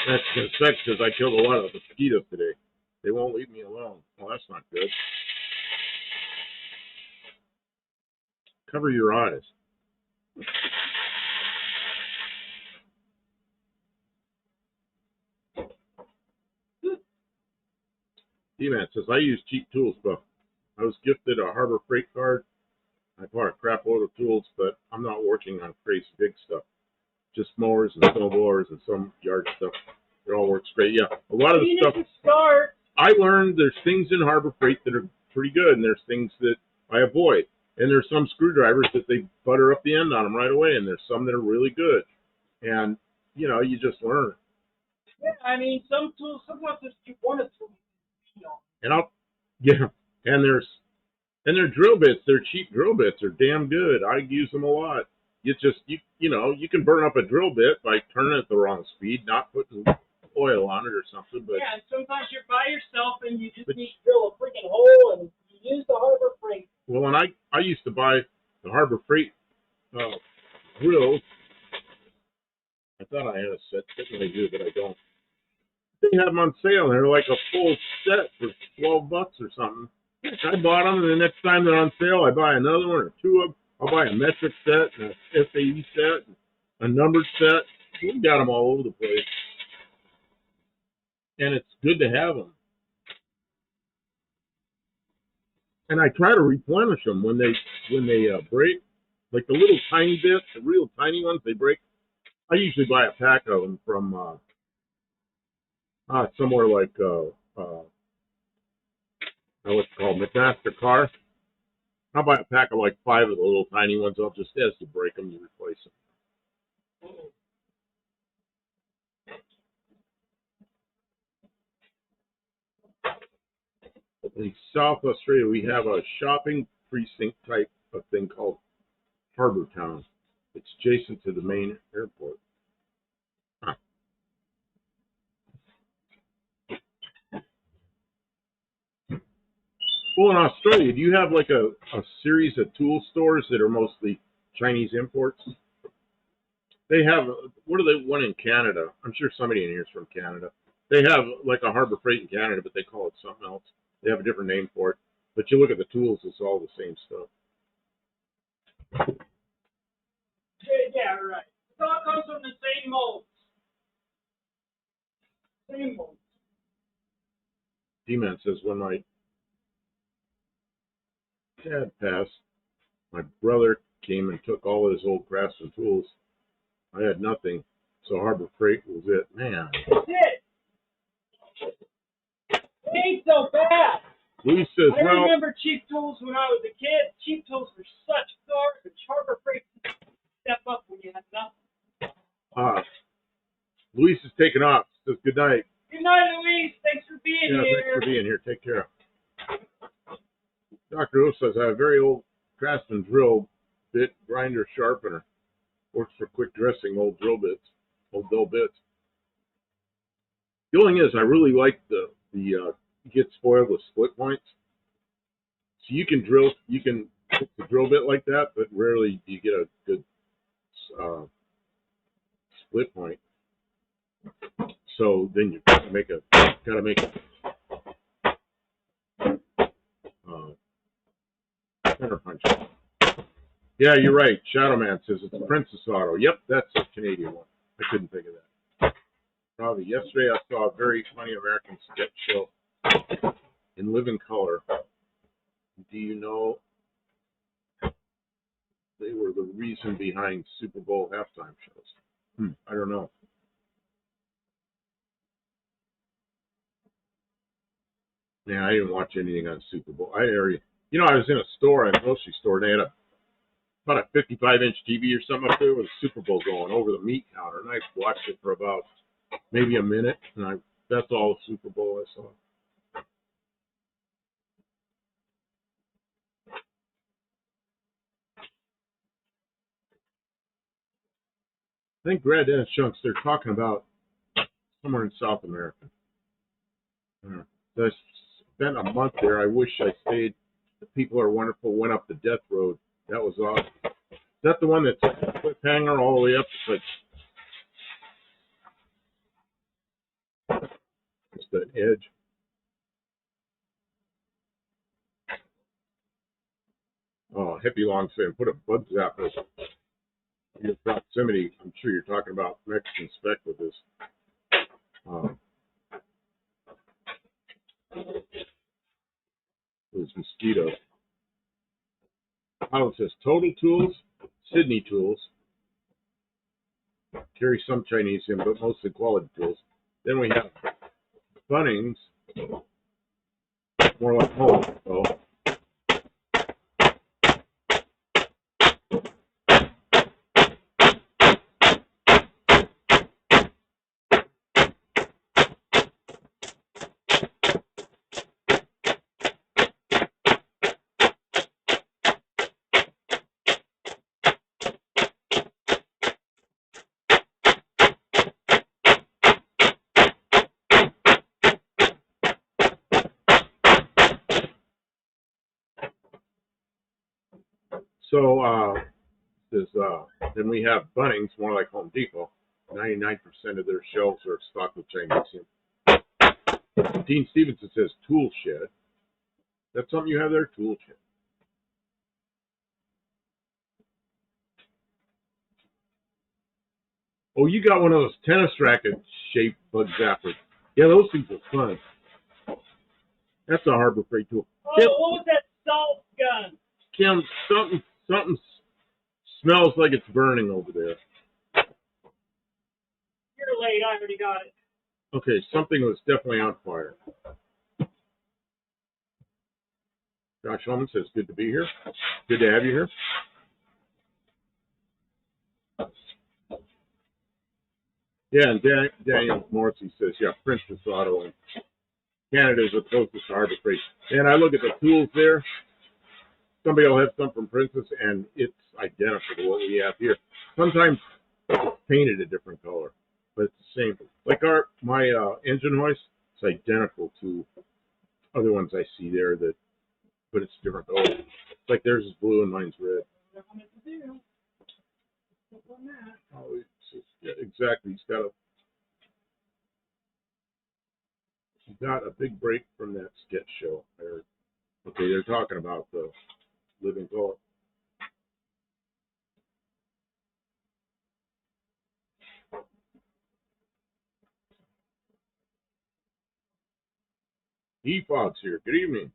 That's because I killed a lot of mosquitoes today. They won't leave me alone. Well, that's not good. Cover your eyes. D-Man says, I use cheap tools, but I was gifted a Harbor Freight card. I bought a crap load of tools, but I'm not working on crazy big stuff. Just mowers and snow blowers and some yard stuff. It all works great. Yeah, a lot of the stuff. I learned there's things in Harbor Freight that are pretty good, and there's things that I avoid. And there's some screwdrivers that they butter up the end on them right away, and there's some that are really good. And, you know, you just learn. Yeah, I mean, some tools, sometimes you want a tool. And they're drill bits. They're cheap drill bits. They're damn good. I use them a lot. You can burn up a drill bit by turning it the wrong speed, not putting oil on it or something. But yeah, and sometimes you're by yourself and you just need to drill a freaking hole and you use the Harbor Freight. Well, and I used to buy the Harbor Freight drills. I thought I had a set. Certainly I do, but I don't. They have them on sale. They're like a full set for $12 or something. I bought them, and the next time they're on sale, I buy another one or two of them. I'll buy a metric set, and a SAE set, a numbered set. We got them all over the place, and it's good to have them. And I try to replenish them when they break, like the little tiny bits, the real tiny ones. They break. I usually buy a pack of them from somewhere like what's it called, McMaster Car. I'll buy a pack of like 5 of the little tiny ones. I'll just, as you break them, you replace them. In South Australia, we have a shopping precinct type of thing called Harbour Town. It's adjacent to the main airport. Huh. Well, in Australia, do you have like a series of tool stores that are mostly Chinese imports? They have, one in Canada? I'm sure somebody in here is from Canada. They have like a Harbor Freight in Canada, but they call it something else. They have a different name for it. But you look at the tools, it's all the same stuff. Yeah, right. It all comes from the same molds. Same molds. D-Man says, when my dad passed, my brother came and took all his old craftsman tools. I had nothing, so Harbor Freight was it. Man. That's it. It ain't so bad. Louise says, I well, remember cheap tools when I was a kid. Cheap tools were such garbage. Harbor Freight step up when you had nothing. Louise is taking off. Says good night. Good night, Louise. Thanks for being here. Thanks for being here. Take care. Dr. O says, I have a very old Craftsman drill bit grinder sharpener. Works for quick dressing old drill bits, old dull bits. The only thing is, I really like the get spoiled with split points. So you can fix the drill bit like that, but rarely do you get a good split point. So then you gotta make a center punch. Yeah, you're right. Shadow Man says it's a Princess Auto. Yep, that's a Canadian one. I couldn't think of that. Probably yesterday I saw a very funny American sketch show in living color. Do you know they were the reason behind Super Bowl halftime shows? I don't know. Yeah, I didn't watch anything on Super Bowl. I was in a store, a grocery store, and they had about a 55-inch TV or something up there with a Super Bowl going over the meat counter, and I watched it for about maybe a minute, and that's all the Super Bowl I saw. I think Brad Dennis Chunks, they're talking about somewhere in South America. I spent a month there. I wish I stayed. The people are wonderful. Went up the death road. That was awesome. Is that the one that's a cliffhanger all the way up? It's like just the edge. Oh, Hippie Long saying, put a bug zapper in your proximity. I'm sure you're talking about Mexican speck with this. Those mosquitoes. How it says Total Tools, Sydney Tools. Carry some Chinese in, but mostly quality tools. Then we have Bunnings, more like home. So. Then we have Bunnings, more like Home Depot. 99% of their shelves are stocked with Chinese. Dean Stevenson says Tool Shed. That's something you have there, Tool Shed. Oh, you got one of those tennis racket shaped bug zappers. Yeah, those things are fun. That's a Harbor Freight tool. Oh, Kim, what was that salt gun? Kim, something smells like it's burning over there. You're late. I already got it. Okay, something was definitely on fire. Josh Holman says, good to be here. Good to have you here. Yeah, and Daniel Morrissey says, yeah, Princess Auto in Canada is the closest to Harbor Freight. And I look at the tools there. Somebody will have some from Princess, and it's identical to what we have here. Sometimes it's painted a different color, but it's the same. Like my engine hoist, it's identical to other ones I see there, but it's different color. It's like theirs is blue and mine's red. Oh, yeah, exactly. He's got a big break from that sketch show. Okay, they're talking about the living color. E-Fog's here. Good evening.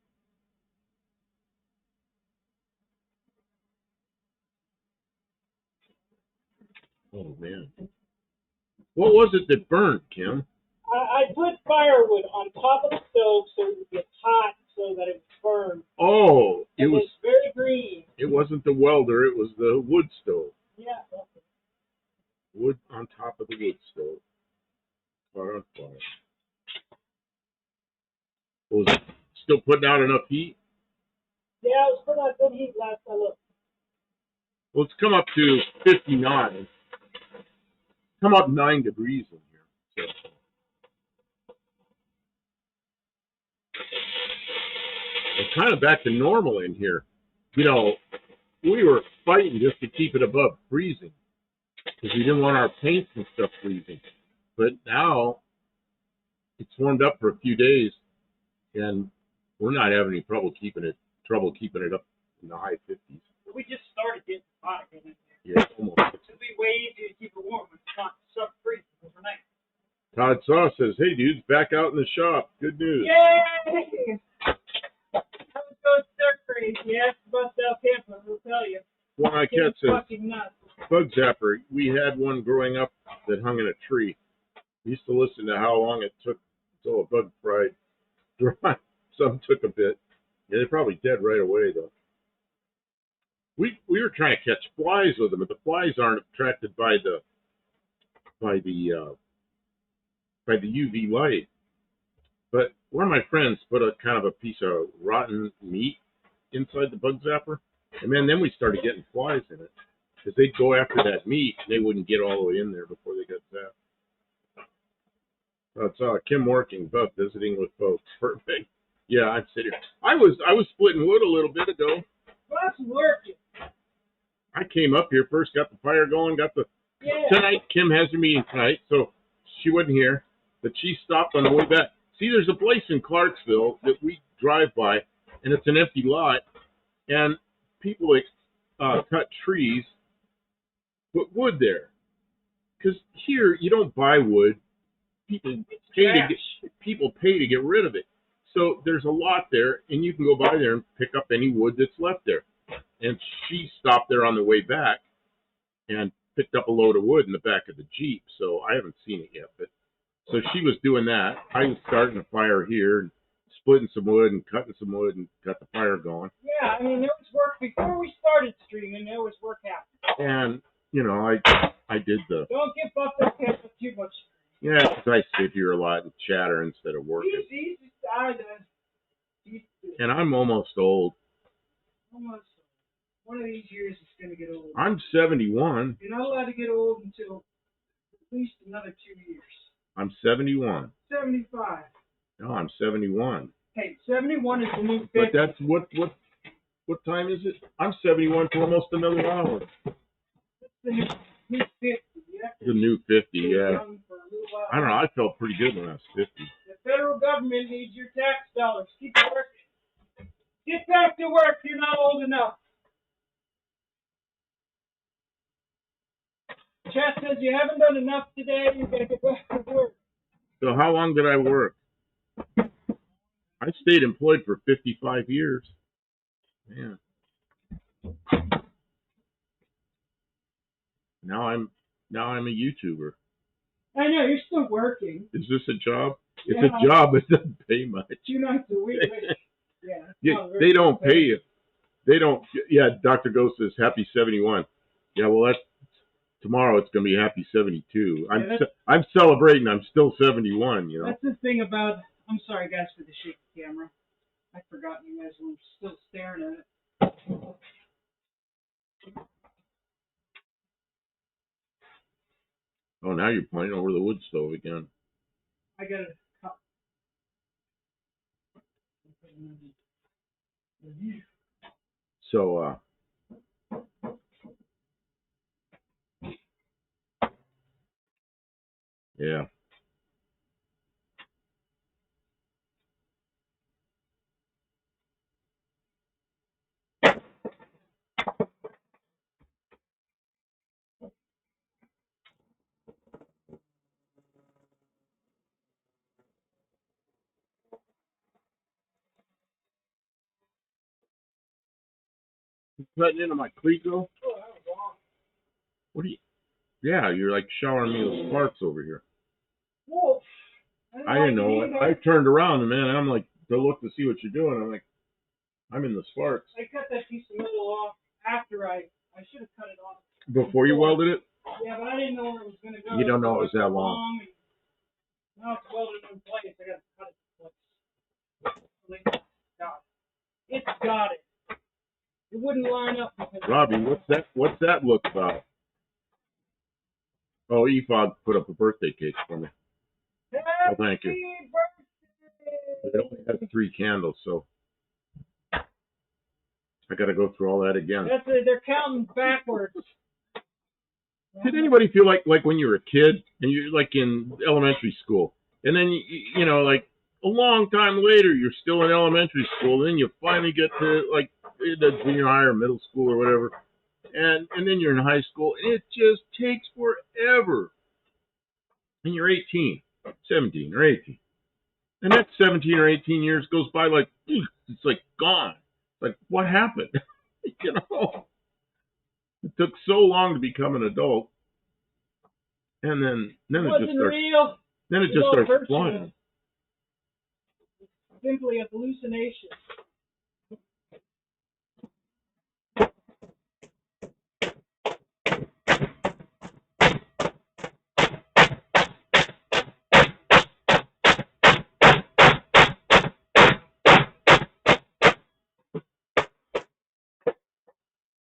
Oh, man. What was it that burned, Kim? I put firewood on top of the stove so it would get hot so that it was burned. Oh, it And was. it's very green. It wasn't the welder. It was the wood stove. Yeah. Wood on top of the wood stove. Fire on fire. Was it still putting out enough heat? Yeah, it was putting out good heat last I looked. Well, it's come up to 59. Come up 9 degrees in here. So. We're kind of back to normal in here. You know, we were fighting just to keep it above freezing because we didn't want our paints and stuff freezing. But now it's warmed up for a few days, and we're not having any trouble keeping it up in the high 50s. We just started getting hot again. Yeah, almost. It'll be way easier to keep it warm when it's not sub-freezing overnight. Todd Saw says, "Hey, dudes, back out in the shop. Good news." Yay! How it goes stir crazy. Ask about South Tampa, we'll tell you. One I cat says, Fucking nuts. "Bug zapper. We had one growing up that hung in a tree. We used to listen to how long it took until a bug fried dry. Some took a bit. Yeah, they're probably dead right away though. We were trying to catch flies with them, but the flies aren't attracted by the UV light. But one of my friends put a kind of a piece of rotten meat inside the bug zapper, and man, then we started getting flies in it because they'd go after that meat and they wouldn't get all the way in there before they got zapped. That's Kim working, Buff visiting with folks. Perfect. Yeah, I'm sitting here. I was splitting wood a little bit ago. Buff's working. I came up here first, got the fire going, tonight. Kim has her meeting tonight, so she wasn't here, but she stopped on the way back. See, there's a place in Clarksville that we drive by, and it's an empty lot, and people cut trees, put wood there. Because here you don't buy wood; people pay to get rid of it. So there's a lot there, and you can go by there and pick up any wood that's left there. And she stopped there on the way back and picked up a load of wood in the back of the Jeep. So I haven't seen it yet, but so she was doing that. I was starting a fire here, and splitting some wood and cutting some wood and got the fire going. Yeah, I mean, there was work before we started streaming. There was work happening. And you know, I did the. Don't get buffed up too much. Yeah, because I sit here a lot and chatter instead of working. And I'm almost old. Almost. One of these years it's going to get old. I'm 71. You're not allowed to get old until at least another 2 years. I'm 71. 75. No, I'm 71. Hey, 71 is the new 50. But that's what time is it? I'm 71 for almost another hour. That's the new 50. The new 50, yeah. I don't know. I felt pretty good when I was 50. The federal government needs your tax dollars. Keep working. Get back to work. You're not old enough. Chat says you haven't done enough today. You gotta get back to work. So how long did I work? I stayed employed for 55 years. Man. Now I'm a YouTuber. I know, you're still working. Is this a job? It's a job, but it doesn't pay much. 2 nights a week. Yeah, they don't pay you. They don't. Yeah, Dr. Ghost says happy 71. Yeah, well, that's tomorrow. It's gonna be happy 72. I'm celebrating. I'm still 71. You know. That's the thing about. I'm sorry, guys, for the shaky camera. I forgot you guys were still staring at it. Oh, now you're pointing over the wood stove again. I got it. So, yeah. You cutting into my Clico? What are you? Yeah, you're like showering me with sparks over here. Whoa. I didn't know it. I turned around and man, I'm like to look to see what you're doing. I'm like, I'm in the sparks. I cut that piece of metal off after I should have cut it off. Before you welded it? Yeah, but I didn't know where it was going to go. You don't know it was that long. Now it's welded in place. I got to cut it. It's got it. It wouldn't line up. Robbie, what's that look about? Oh, EFOG put up a birthday cake for me. Happy thank you. Birthday! It only has 3 candles, so I got to go through all that again. That's it. They're counting backwards. Did anybody feel like when you were a kid and you're like in elementary school, and then you know, like a long time later you're still in elementary school, and then you finally get to like the junior high or middle school or whatever, and then you're in high school, and it just takes forever. And you're 18, 17 or 18, and that 17 or 18 years goes by like it's like gone. Like what happened? You know. It took so long to become an adult, and then it just starts. Real. Then it just starts flying. It's simply a hallucination.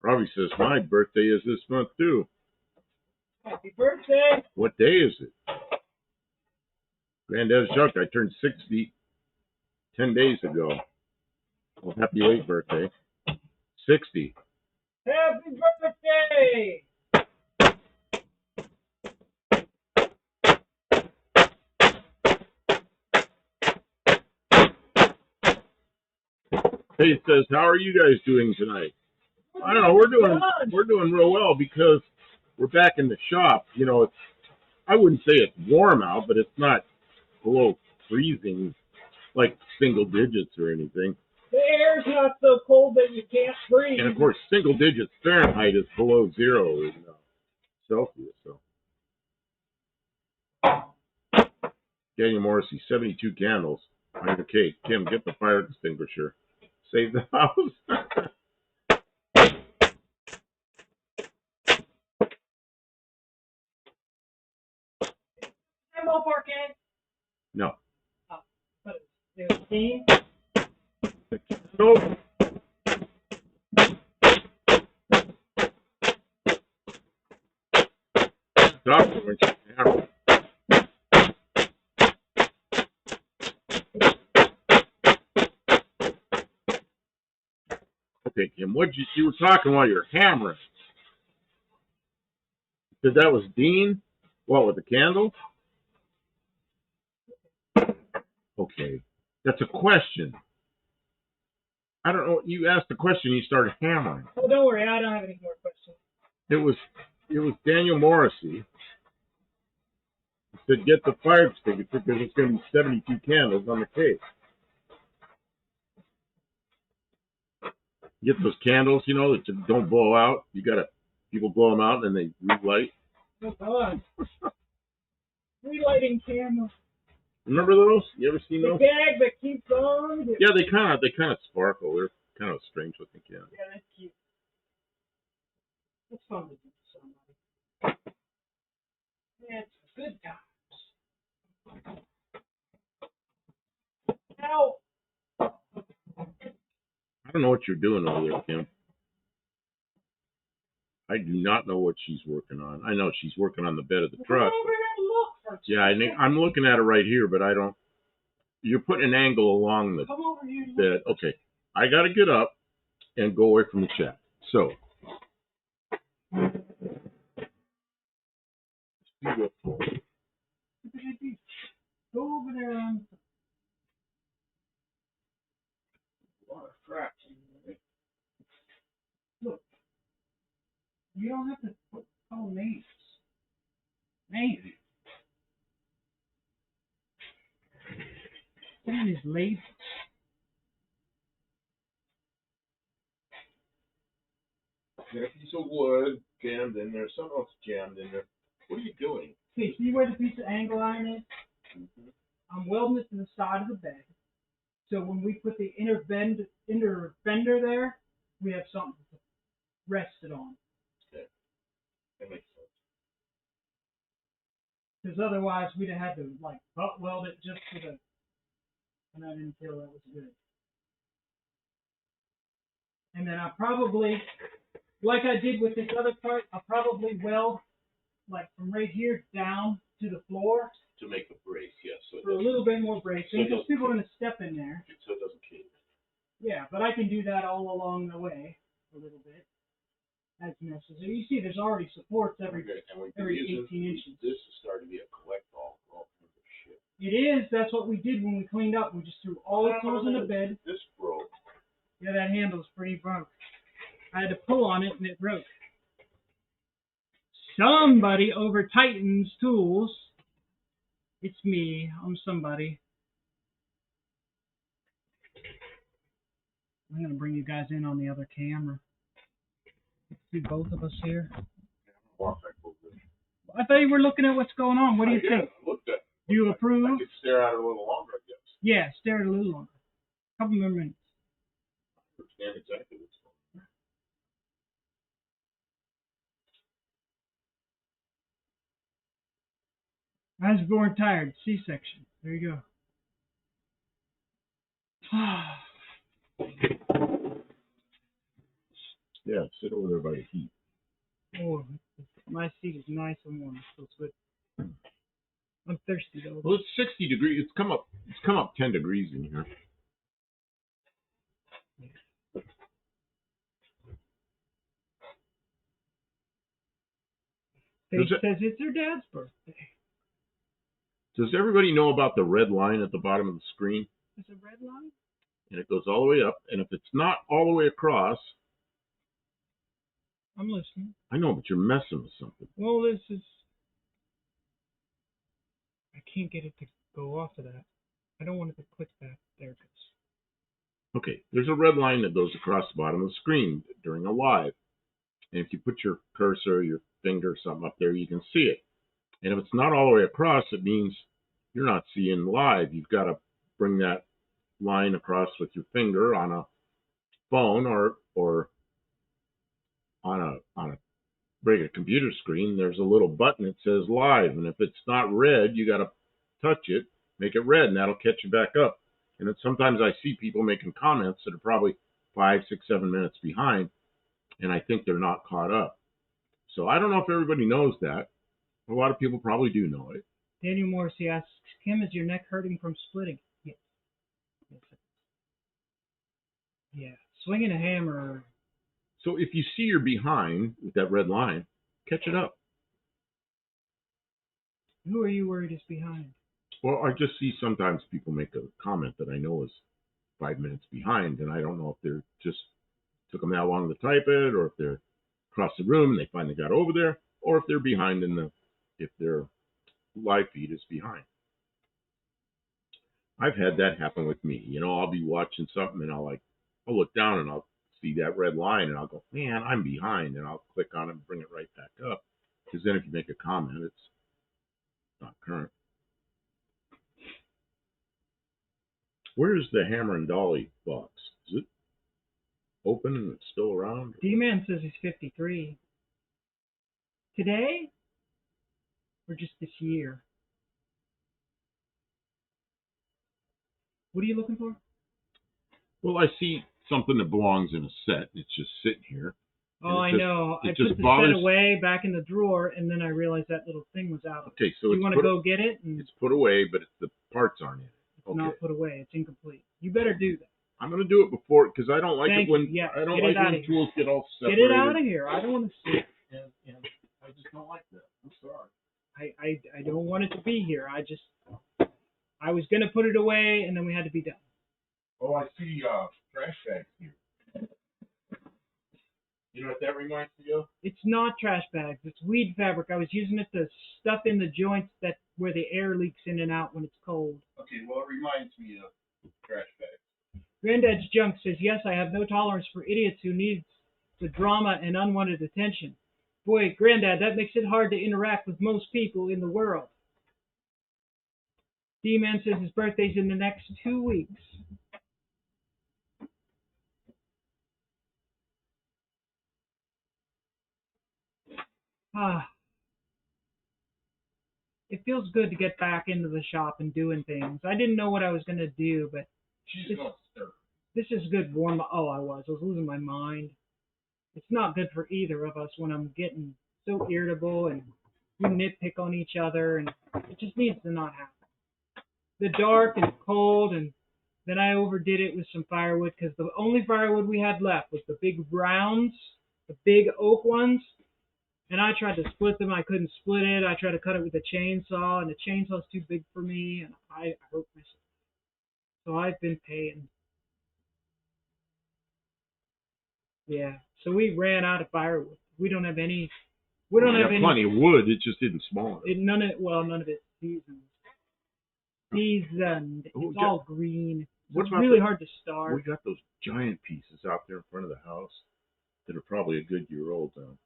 Robbie says, my birthday is this month, too. Happy birthday. What day is it? Granddad Chuck, I turned 60 10 days ago. Well, happy late birthday. 60. Happy birthday. Hey, it says, how are you guys doing tonight? I don't know. We're doing real well because we're back in the shop. You know, I wouldn't say it's warm out, but it's not below freezing, like single digits or anything. The air's not so cold that you can't breathe. And of course, single digits Fahrenheit is below 0 in Celsius. So, Daniel Morrissey, 72 candles on your cake. Kim, get the fire extinguisher. Save the house. No. Oh, but it was steam. Nope. Stop when you hammer. Okay, Kim, you were talking while you were hammering. Because that was Dean? What, with the candle? Okay. That's a question. I don't know. You asked the question, you started hammering. Oh, don't worry. I don't have any more questions. It was Daniel Morrissey. He said, get the fire extinguisher because it's going to be 72 candles on the cake. Get those candles, you know, that don't blow out. People blow them out and then they relight. Oh, God. Relighting candles. Remember those? You ever seen those? The gag that keeps on. Yeah, they kind of sparkle. They're kind of strange looking candles. Yeah, that's cute. It's fun to do to somebody. It's good times. Now, I don't know what you're doing over there, Kim. I do not know what she's working on. I know she's working on the bed of the truck. Come over here and look for Yeah, I'm looking at it right here, but I don't. You're putting an angle along the Come over here and bed. Okay, I got to get up and go away from the chat. So, go over there and a lot of crap. Look, you don't have to call names. Names. That is late. There's a piece of wood jammed in there. Something else jammed in there. What are you doing? Okay, see where the piece of angle iron is? Mm-hmm. I'm welding it to the side of the bed. So when we put the inner fender there, we have something to rest it on. Okay. That makes sense. Because otherwise we'd have had to like butt weld it just to the, and I didn't feel that was good. And then I probably, like I did with this other part, I'll probably weld like from right here down to the floor. To make a brace, yes. So for a little bit more bracing, because people are going to step in there. So it doesn't cave. Yeah, but I can do that all along the way a little bit as necessary. You see, there's already supports every 18 inches. This is starting to be a collect-all for all kinds of shit. It is. That's what we did when we cleaned up. We just threw all the tools in the bed. This broke. Yeah, that handle's pretty broke. I had to pull on it and it broke. Somebody over tightens tools. It's me. I'm somebody. I'm going to bring you guys in on the other camera. See both of us here. I thought you were looking at what's going on. What do you think? I looked at it. Do you approve? I could stare at it a little longer, I guess. Yeah, stare at it a little longer. A couple more minutes. I understand exactly what's going on. I was born tired. C-section. There you go. Yeah, sit over there by the heat. Oh, my seat is nice and warm. So it's good. I'm thirsty though. Well, it's 60 degrees. It's come up 10 degrees in here. Faith says it's her dad's birthday. Does everybody know about the red line at the bottom of the screen? There's a red line? And it goes all the way up. And if it's not all the way across... I'm listening. I know, but you're messing with something. Well, this is... I can't get it to go off of that. I don't want it to click that. There it goes. Okay, there's a red line that goes across the bottom of the screen during a live. And if you put your cursor, your finger, or something up there, you can see it. And if it's not all the way across, it means you're not seeing live. You've got to bring that line across with your finger on a phone or on a regular computer screen. There's a little button that says live, and if it's not red, you got to touch it, make it red, and that'll catch you back up. And then sometimes I see people making comments that are probably 5, 6, 7 minutes behind, and I think they're not caught up. So I don't know if everybody knows that. A lot of people probably do know it. Daniel Morrissey asks, Kim, is your neck hurting from splitting? Yes. Yeah. Swinging a hammer. So if you see you're behind with that red line, catch it up. Who are you worried is behind? Well, I just see sometimes people make a comment that I know is 5 minutes behind, and I don't know if they're just took them that long to type it, or if they're across the room and they finally got over there, or if they're behind if their live feed is behind. I've had that happen with me. You know, I'll be watching something and I'll look down and I'll see that red line and I'll go, man, I'm behind, and I'll click on it and bring it right back up. Because then if you make a comment, it's not current. Where's the Hammer and Dolly box? Is it open and it's still around? D-Man says he's 53. Today? Or just this year? What are you looking for? Well, I see something that belongs in a set. It's just sitting here. Oh, I know. I put the set away back in the drawer, and then I realized that little thing was out. Okay, so you want to go get it? It's put away, but the parts aren't in it. It's not put away. It's incomplete. You better do that. I'm going to do it before, because I don't like it when tools get all separated. Get it out of here. I don't want to see it. And I just don't like that. I'm sorry. I don't want it to be here. I was going to put it away, and then we had to be done. Oh, I see trash bags here. You know what that reminds me of? It's not trash bags. It's weed fabric. I was using it to stuff in the joints where the air leaks in and out when it's cold. Okay, well, it reminds me of trash bags. Granddad's Junk says, yes, I have no tolerance for idiots who need the drama and unwanted attention. Boy, Granddad, that makes it hard to interact with most people in the world. D-Man says his birthday's in the next 2 weeks. Ah, it feels good to get back into the shop and doing things. I didn't know what I was gonna do, but this, this is good warm. Oh, I was losing my mind. It's not good for either of us when I'm getting so irritable and we nitpick on each other, and it just needs to not happen. The dark and cold, and then I overdid it with some firewood because the only firewood we had left was the big rounds, the big oak ones, and I tried to split them. I couldn't split it. I tried to cut it with a chainsaw, and the chainsaw's too big for me, and I hurt myself. So I've been paying. Yeah. So we ran out of firewood. We don't have any. We don't We have got any. plenty of wood. It just didn't small enough. None of it seasoned. Seasoned. It's all green. So What it's about really the- hard to start. We got those giant pieces out there in front of the house that are probably a good year old now.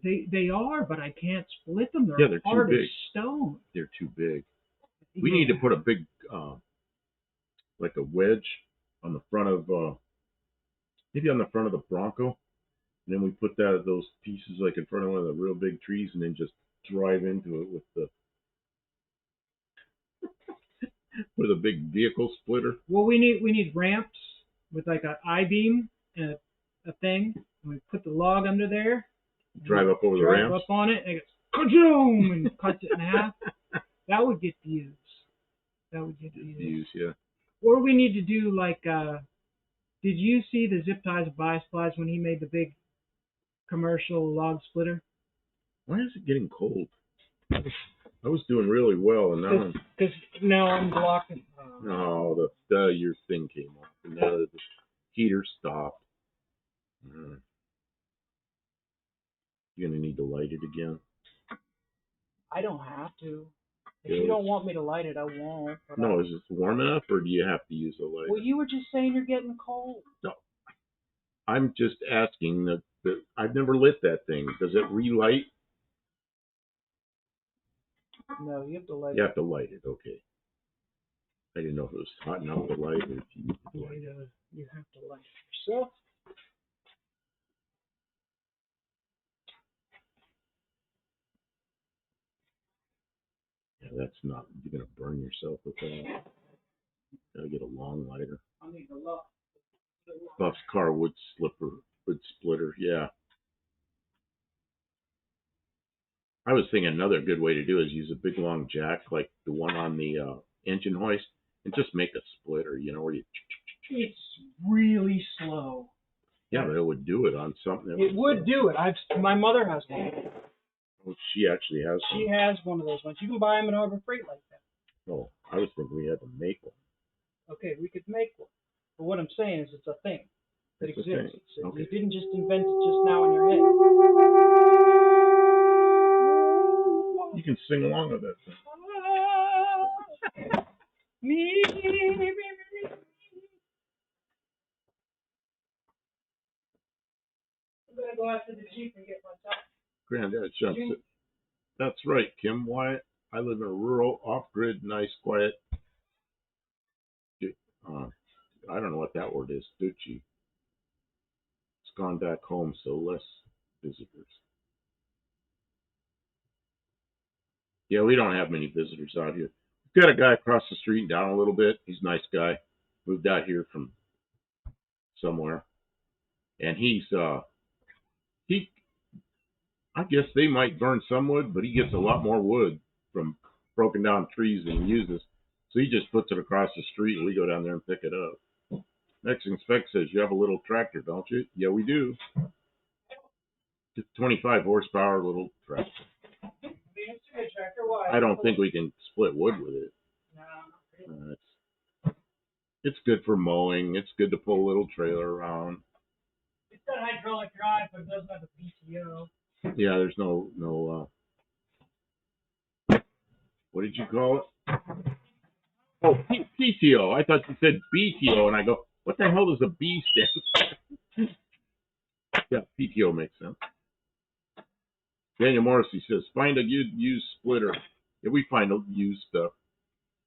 They are, but I can't split them. Yeah, they're too hard as big. stone. They're too big. We need to put a big, like a wedge on the front of, maybe on the front of the Bronco. And then we put those pieces like in front of one of the real big trees, and then just drive into it with a big vehicle splitter. Well, we need ramps with like an I-beam and a thing, and we put the log under there. Drive up over the Drive ramps. up on it, and it goes kajoom and cuts it in half. That would get views. That would get views. Yeah. Or we need to do like, did you see the Zip Ties Buy Supplies when he made the big commercial log splitter? Why is it getting cold? I was doing really well, and now Because now I'm blocking. your thing came off, and now the heater stopped. You're gonna need to light it again. I don't have to. If Yeah, you don't want me to light it, I won't. No, is it warm enough, or do you have to use a lighter? Well, you were just saying you're getting cold. No, I'm just asking that. I've never lit that thing. Does it relight? No, you have to light You it. have to light it. Okay. I didn't know if it was hot enough to light or if you need to light it. You have to light it yourself. Yeah, that's not. You're gonna burn yourself with that. Gotta get a long lighter. I need the lock. Buff's car wood splitter. Yeah. I was thinking another good way to do it is use a big long jack like the one on the engine hoist, and just make a splitter. You know where you. It's really slow. Yeah, but it would do it on something. It would do it. My mother has one. Well, she actually has one. She has one of those ones. You can buy them at Harbor Freight like that. Oh, I was thinking we had to make one. Okay, we could make one. But what I'm saying is it's a thing that It's a exists. thing. Okay. You didn't just invent it just now in your head. You can sing along with that thing. Me. I'm gonna go out to the Jeep and get my top. Granddad jumps it. That's right, Kim Wyatt. I live in a rural, off-grid, nice, quiet. I don't know what that word is. Duchy. It's gone back home, so less visitors. Yeah, we don't have many visitors out here. We've got a guy across the street down a little bit. He's a nice guy. Moved out here from somewhere. And I guess they might burn some wood, but he gets a lot more wood from broken down trees than he uses. So he just puts it across the street and we go down there and pick it up. Mexican Spec says, you have a little tractor, don't you? Yeah, we do. Just 25 horsepower little tractor. I don't think we can split wood with it. It's good for mowing. It's good to pull a little trailer around. It's got hydraulic drive, but it doesn't have a PTO. Yeah, there's no what did you call it? Oh, PTO. I thought you said BTO, and I go, what the hell does a B stand for? Yeah, PTO makes sense. Daniel Morrissey says, find a used splitter. Yeah, we find used stuff.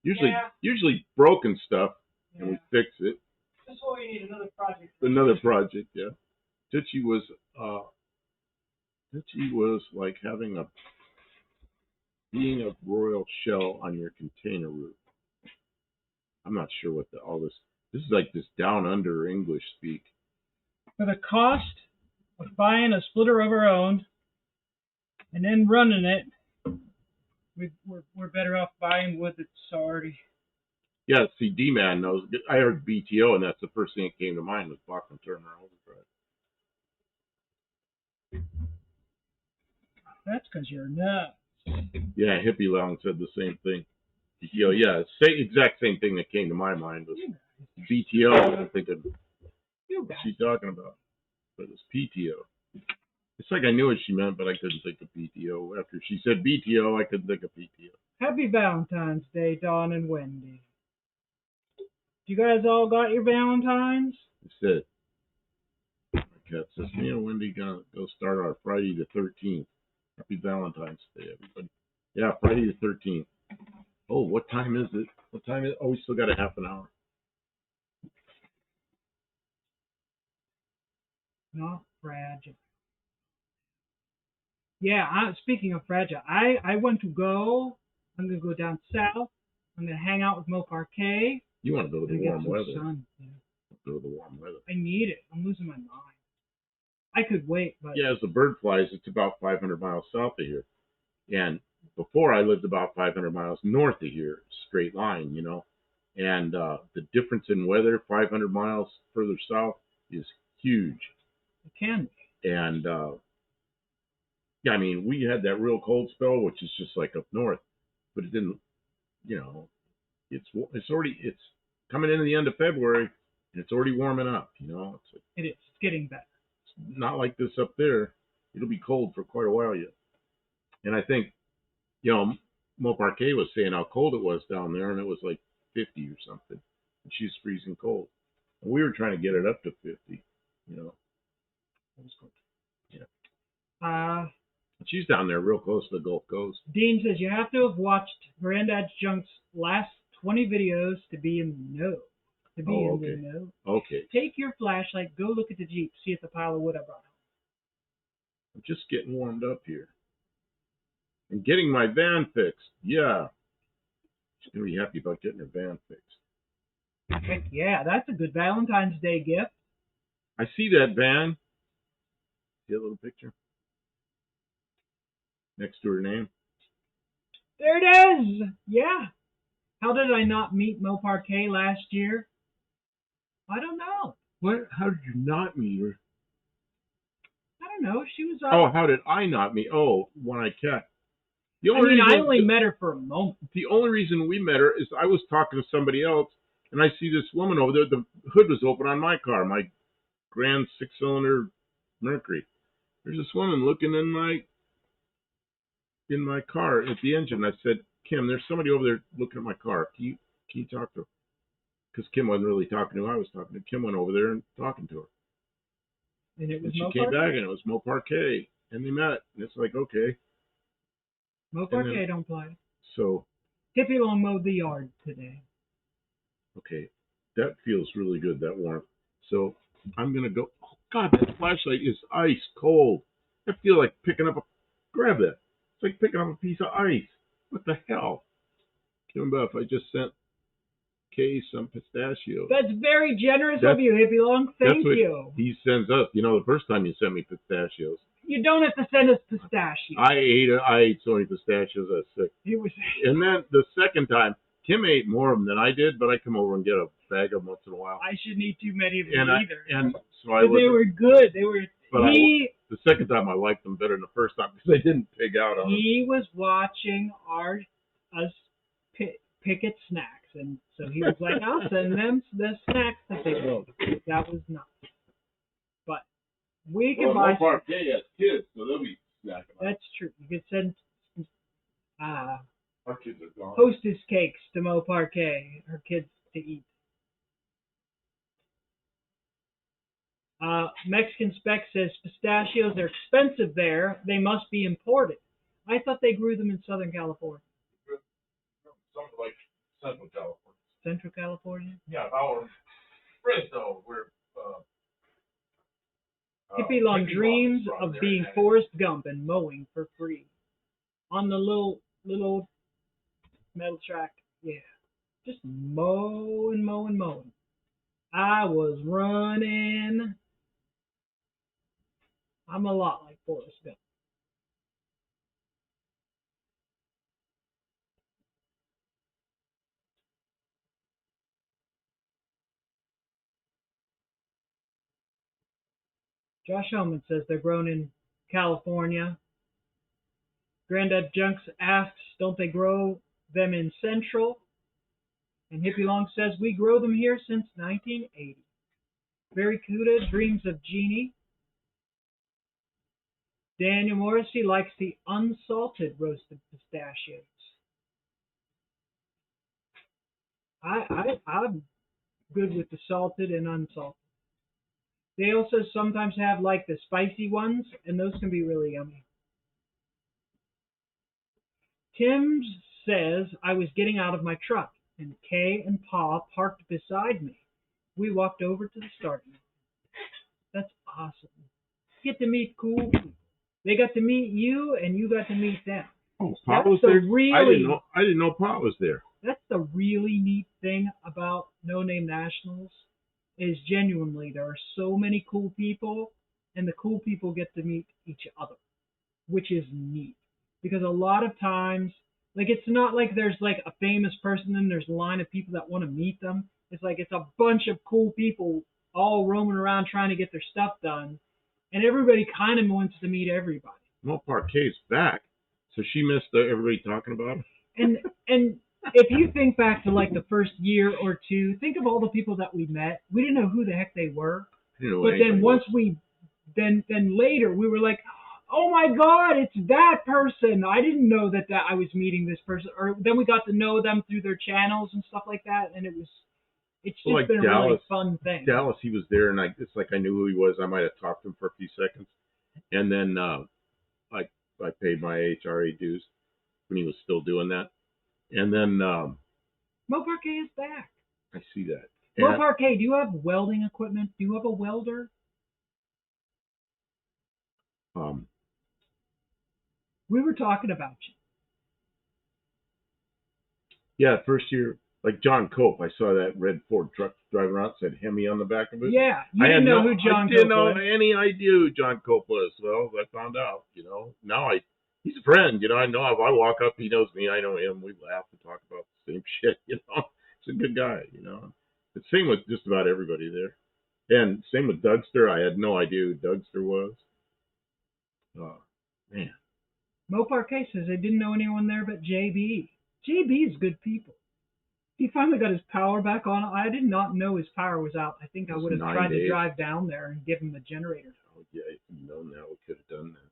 Usually broken stuff, and we fix it. This why you need another project. Another project, yeah. Tucci was Stitchy was like being a royal shell on your container roof. I'm not sure what all this. This is like this down under English speak. For the cost of buying a splitter of our own and then running it, we're better off buying wood that's already. Yeah, see, D-Man knows. I heard BTO, and that's the first thing that came to mind was Bachman Turner Overdrive. That's because you're nuts. Yeah, Hippie Lounge said the same thing. BTO, yeah, exact same thing that came to my mind was BTO. I'm thinking, what's she talking about? But it was PTO. It's like I knew what she meant, but I couldn't think of PTO. After she said BTO, I couldn't think of PTO. Happy Valentine's Day, Dawn and Wendy. You guys all got your Valentines? It's it. My cat says, me and Wendy gonna go start our Friday the 13th. Happy Valentine's Day, everybody. Yeah, Friday the 13th. Oh, what time is it? What time is it? Oh, we still got a half an hour. Not fragile. Yeah, speaking of fragile, I want to go. I'm going to go down south. I'm going to hang out with Mo Parquet. You want to go to the warm weather. Sun. Yeah. Go to the warm weather. I need it. I'm losing my mind. I could wait, but... Yeah, as the bird flies, it's about 500 miles south of here. And before I lived about 500 miles north of here, straight line, you know. And the difference in weather, 500 miles further south, is huge. It can be. And, yeah, I mean, we had that real cold spell, which is just like up north. But it didn't, you know, it's coming into the end of February, and it's already warming up, you know. It is. It's getting better. It's not like this up there. It'll be cold for quite a while yet. And I think, you know, Mo Parquet was saying how cold it was down there, and it was like 50 or something. And she's freezing cold. And we were trying to get it up to 50, you know. That was cold. Yeah. She's down there real close to the Gulf Coast. Dean says you have to have watched Granddad's Junk's last 20 videos to be in the know. To be in the know. Okay. Take your flashlight, go look at the Jeep, see if the pile of wood I brought home. I'm just getting warmed up here. And getting my van fixed. Yeah. She's going to be happy about getting her van fixed. Heck yeah, that's a good Valentine's Day gift. I see that van. See that little picture? Next to her name. There it is! Yeah. How did I not meet Mo Parquet last year? I don't know. What? How did you not meet her? I don't know. She was... Oh, how did I not meet? Oh, One-Eyed Cat. I only met her for a moment. The only reason we met her is I was talking to somebody else, and I see this woman over there. The hood was open on my car, my Grand 6-cylinder Mercury. There's this woman looking in my car at the engine. I said, Kim, there's somebody over there looking at my car. Can you talk to her? Because Kim wasn't really talking to who I was talking to. Kim went over there and talking to her. And it was she came back, and it was Mo Parquet. And they met. And it's like, okay. Mo Parquet don't play. So. Tippy Long mowed the yard today. Okay. That feels really good, that warmth. So I'm going to go. Oh, God, that flashlight is ice cold. I feel like picking up grab that. It's like picking up a piece of ice. What the hell? Kim Buff, I just sent Kay some pistachios. That's very generous of you, Hippie Long. Thank you. He sends us. You know, the first time you sent me pistachios. You don't have to send us pistachios. I ate so many pistachios I was sick. And then the second time, Kim ate more of them than I did, but I come over and get a bag of them once in a while. I shouldn't eat too many of them either. They were good. They were. The second time I liked them better than the first time because they didn't pig out on them. He was watching us pick at snacks, and so he was like, "I'll send them the snacks that they will." That was nuts. But we can buy. Mo Parquet has kids, so they'll be snacking. That's true. You could send. Our kids are gone. Hostess cakes to Mo Parquet, her kids to eat. Mexican Spec says pistachios are expensive there. They must be imported. I thought they grew them in Southern California. Something like Central California. Central California? Yeah, our Fresno, where Hippie Long dreams of being Forrest Gump and mowing for free on the little metal track. Yeah, just mowing, mowing, mowing. I was running. I'm a lot like Forrest Gump. Josh Hellman says they're grown in California. Granddad Junks asks, don't they grow them in Central? And Hippie Long says, we grow them here since 1980. Barry Cuda dreams of Jeannie. Daniel Morrissey likes the unsalted roasted pistachios. I'm good with the salted and unsalted. They also sometimes have like the spicy ones, and those can be really yummy. Tim says I was getting out of my truck, and Kay and Pa parked beside me. We walked over to the starting. That's awesome. Get to meet cool people. They got to meet you, and you got to meet them. Oh, Pa was there? I didn't know Pa was there. That's the really neat thing about No Name Nationals is genuinely there are so many cool people, and the cool people get to meet each other, which is neat. Because a lot of times, like it's not like there's like a famous person and there's a line of people that want to meet them. It's like it's a bunch of cool people all roaming around trying to get their stuff done, and everybody kind of wants to meet everybody. Well, Parquet's back, so she missed everybody talking about her. And if you think back to like the first year or two, think of all the people that we met. We didn't know who the heck they were. But then once then later we were like, oh my God, it's that person. I didn't know that I was meeting this person. Or then we got to know them through their channels and stuff like that, and it's just like been Dallas, a really fun thing. Dallas, he was there, and it's like I knew who he was. I might have talked to him for a few seconds, and then I paid my HRA dues when he was still doing that, and then Mo Parquet is back. I see that. Mo Parquet, do you have welding equipment? Do you have a welder? We were talking about you. Yeah, first year, like John Cope, I saw that red Ford truck driving around, said Hemi on the back of it. Yeah, you didn't know who John Cope was. I didn't know any idea who John Cope was. Well, I found out, Now he's a friend, I know if I walk up, he knows me, I know him. We laugh and talk about the same shit, He's a good guy, The same with just about everybody there. And same with Dougster. I had no idea who Dougster was. Oh, man. Mo Parquet says they didn't know anyone there but JB. JB is good people. He finally got his power back on. I did not know his power was out. I think I would have tried to drive down there and give him the generator. Oh, yeah, if we'd known that, we could have done that.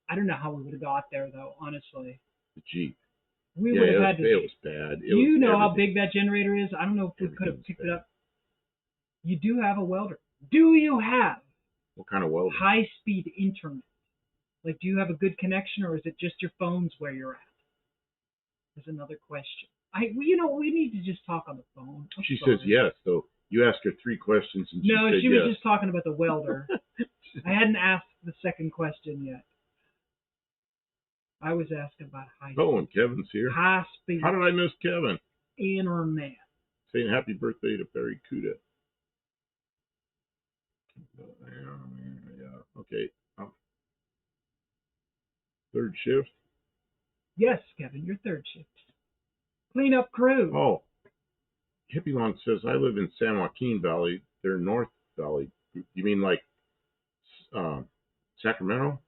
I don't know how we would have got there, though, honestly. The Jeep. We would have had to. It was bad. You know how big that generator is? I don't know if we could have picked it up. You do have a welder. Do you have what kind of welder? High-speed internet. Like, do you have a good connection, or is it just your phone's where you're at? There's another question. We need to just talk on the phone. She says yes, though. You asked her 3 questions, and no, she said she yes. was just talking about the welder. I hadn't asked the second question yet. I was asking about high-speed. Oh, and Kevin's here. High-speed. How did I miss Kevin? Internet. Saying happy birthday to Barry Cuda. Yeah. Okay. Third shift? Yes, Kevin, your third shift. Cleanup crew. Oh. Hippie Long says, I live in San Joaquin Valley. They're North Valley. You mean like Sacramento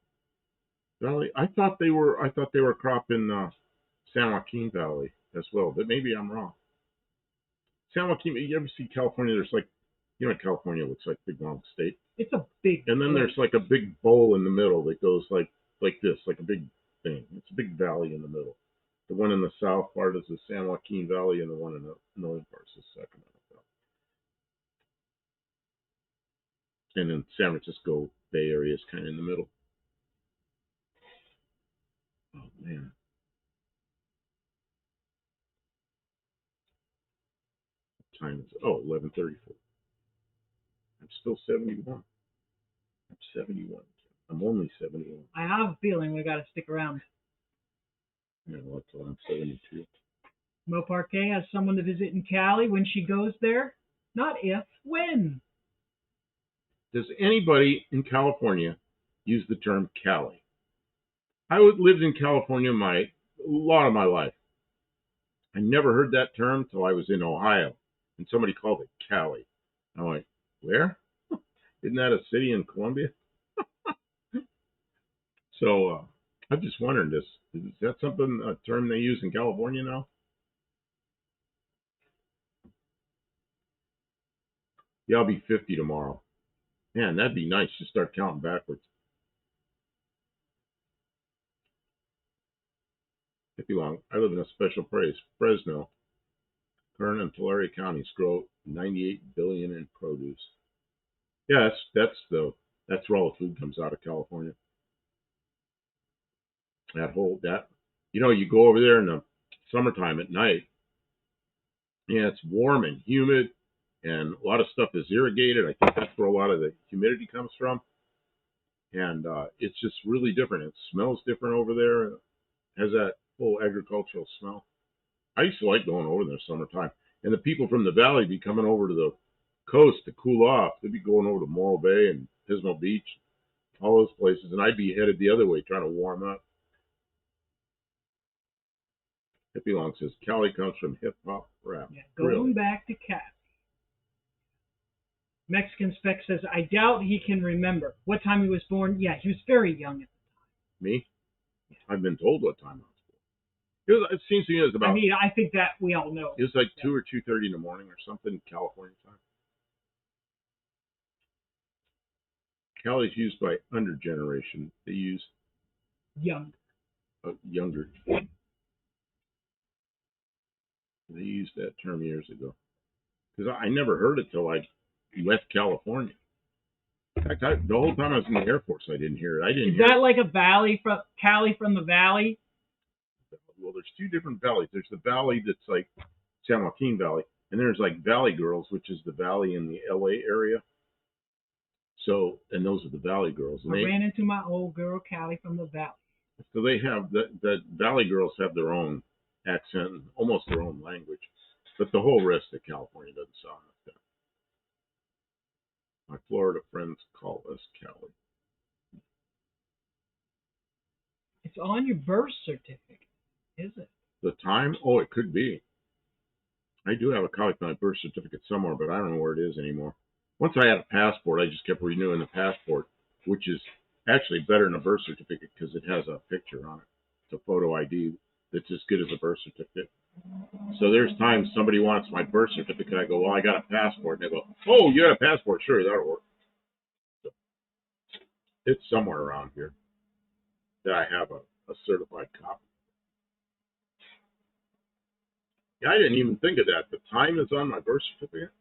Valley? I thought they were crop in San Joaquin Valley as well, but maybe I'm wrong. San Joaquin, you ever see California? There's like, California looks like a big long state. It's a big And then there's like a big bowl in the middle that goes like this, like a big thing. It's a big valley in the middle. The one in the south part is the San Joaquin Valley, and the one in the northern part is the Sacramento Valley. And then San Francisco Bay Area is kind of in the middle. Oh, man. What time is it? Oh, 11:34. I'm still 71. I'm 71. I'm only 71. I have a feeling we got to stick around. Yeah, well, that's why I'm 72. Mo Parquet has someone to visit in Cali when she goes there. Not if, when. Does anybody in California use the term Cali? I lived in California a lot of my life. I never heard that term till I was in Ohio, and somebody called it Cali. I'm like, where? Isn't that a city in Colombia? So I'm just wondering, is that a term they use in California now? Yeah, I'll be 50 tomorrow. Man, that'd be nice to start counting backwards. If you long, I live in a special place, Fresno. Kern and Tulare counties grow 98 billion in produce. Yeah, that's where all the food comes out of California. You go over there in the summertime at night. Yeah, it's warm and humid, and a lot of stuff is irrigated. I think that's where a lot of the humidity comes from, and it's just really different. It smells different over there. It has that full agricultural smell. I used to like going over there summertime, and the people from the valley be coming over to the coast to cool off. They'd be going over to Morro Bay and Pismo Beach, all those places, and I'd be headed the other way trying to warm up. Hippie Long says Cali comes from hip hop rap. Yeah, going back to Cali. Mexican Spec says, I doubt he can remember what time he was born. Yeah, he was very young at the time. Me? Yeah. I've been told what time I was born. It seems to me it was about. I think that we all know. It was like 2 or 2:30 in the morning or something, California time. Cali is used by under generation. They use younger. They used that term years ago. Because I never heard it till I left California. In fact, the whole time I was in the Air Force, I didn't hear it. Is that like a valley from Cali from the valley? Well, there's two different valleys. There's the valley that's like San Joaquin Valley, and there's like Valley Girls, which is the valley in the LA area. So, and those are the Valley Girls. And I ran into my old girl, Cali from the valley. So they have the Valley Girls have their own accent and almost their own language, but the whole rest of California doesn't sound like that. My Florida friends call us Cali. It's on your birth certificate, is it? The time? Oh, it could be. I do have a copy of my birth certificate somewhere, but I don't know where it is anymore. Once I had a passport, I just kept renewing the passport, which is actually better than a birth certificate because it has a picture on it. It's a photo ID that's as good as a birth certificate. So there's times somebody wants my birth certificate. I go, well, I got a passport. And they go, oh, you got a passport? Sure, that'll work. So it's somewhere around here that I have a certified copy. Yeah, I didn't even think of that. The time is on my birth certificate.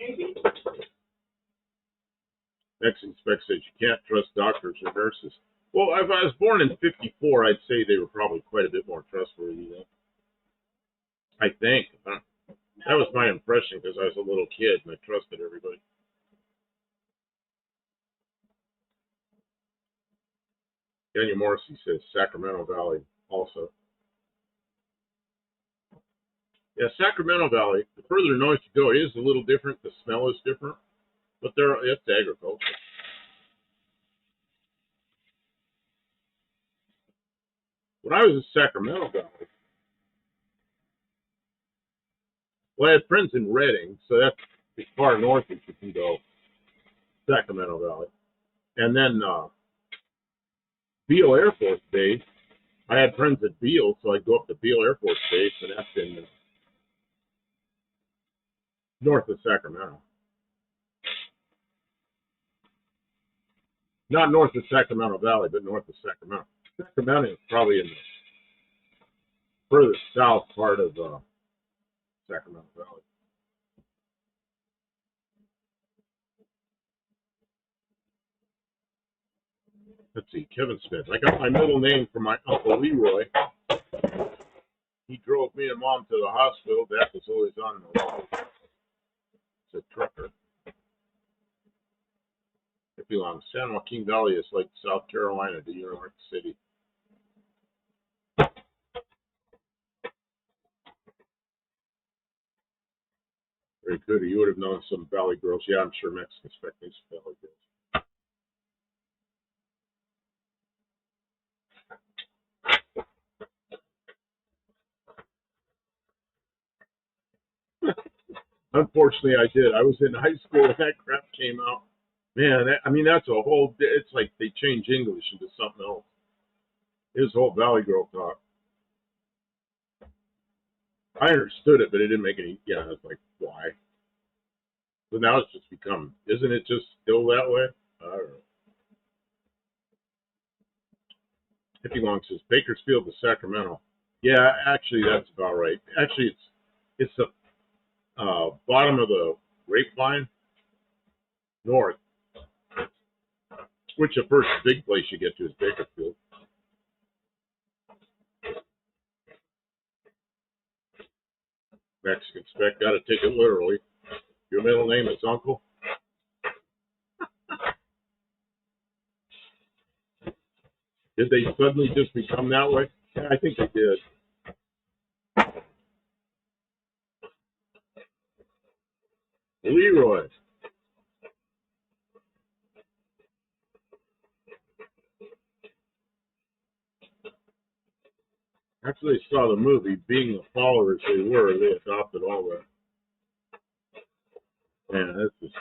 Maybe. Mexican Spec says you can't trust doctors or nurses. Well, if I was born in 54, I'd say they were probably quite a bit more trustworthy then. I think. That was my impression because I was a little kid and I trusted everybody. Daniel Morrissey says Sacramento Valley also. Yeah, Sacramento Valley, the further north you go, it is a little different. The smell is different, but it's agriculture. When I was in Sacramento Valley, well, I had friends in Redding, so that's as far north as you can go, Sacramento Valley. And then Beale Air Force Base, I had friends at Beale, so I'd go up to Beale Air Force Base, and that's in north of Sacramento. Not north of Sacramento Valley, but north of Sacramento. Sacramento is probably in the further south part of Sacramento Valley. Let's see, Kevin Smith. I got my middle name from my Uncle Leroy. He drove me and Mom to the hospital. Dad was always on the road. It's a trucker. If Hippie Long. San Joaquin Valley is like South Carolina to New York City. Very good. You would have known some Valley girls. Yeah, I'm sure Mexicans expect these Valley girls. Unfortunately, I did. I was in high school when that crap came out. Man, I mean, that's a whole. It's like they change English into something else. It was whole Valley Girl talk. I understood it, but it didn't make any. Yeah, I was like, why? So now it's just become. Isn't it just still that way? I don't know. Hippie Long says Bakersfield to Sacramento. Yeah, actually, that's about right. Actually, it's the bottom of the grapevine north, which the first big place you get to is Bakersfield. Mexican spec, got to take it literally. Your middle name is Uncle. Did they suddenly just become that way? Yeah, I think they did. Leroy. After they saw the movie, being the followers they were, they adopted all that. Man, that's just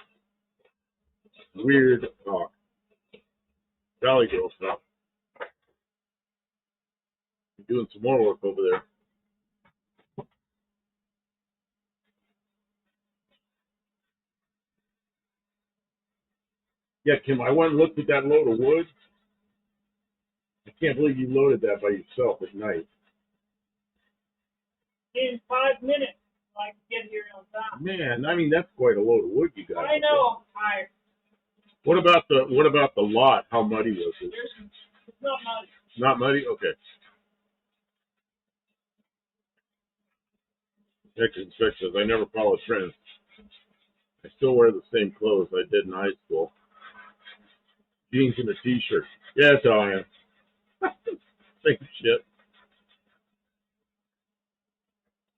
weird talk. Valley Girl talk. You're doing some more work over there. Yeah, Kim, I went and looked at that load of wood. I can't believe you loaded that by yourself at night. In 5 minutes, I can get here on time. Man, I mean that's quite a load of wood you got. I know, I'm tired. What about the lot? How muddy was it? It's not muddy. Not muddy? Okay. Mexican spec says I never follow trends. I still wear the same clothes I did in high school. Jeans and a t-shirt. Yeah, that's how I am. Same shit.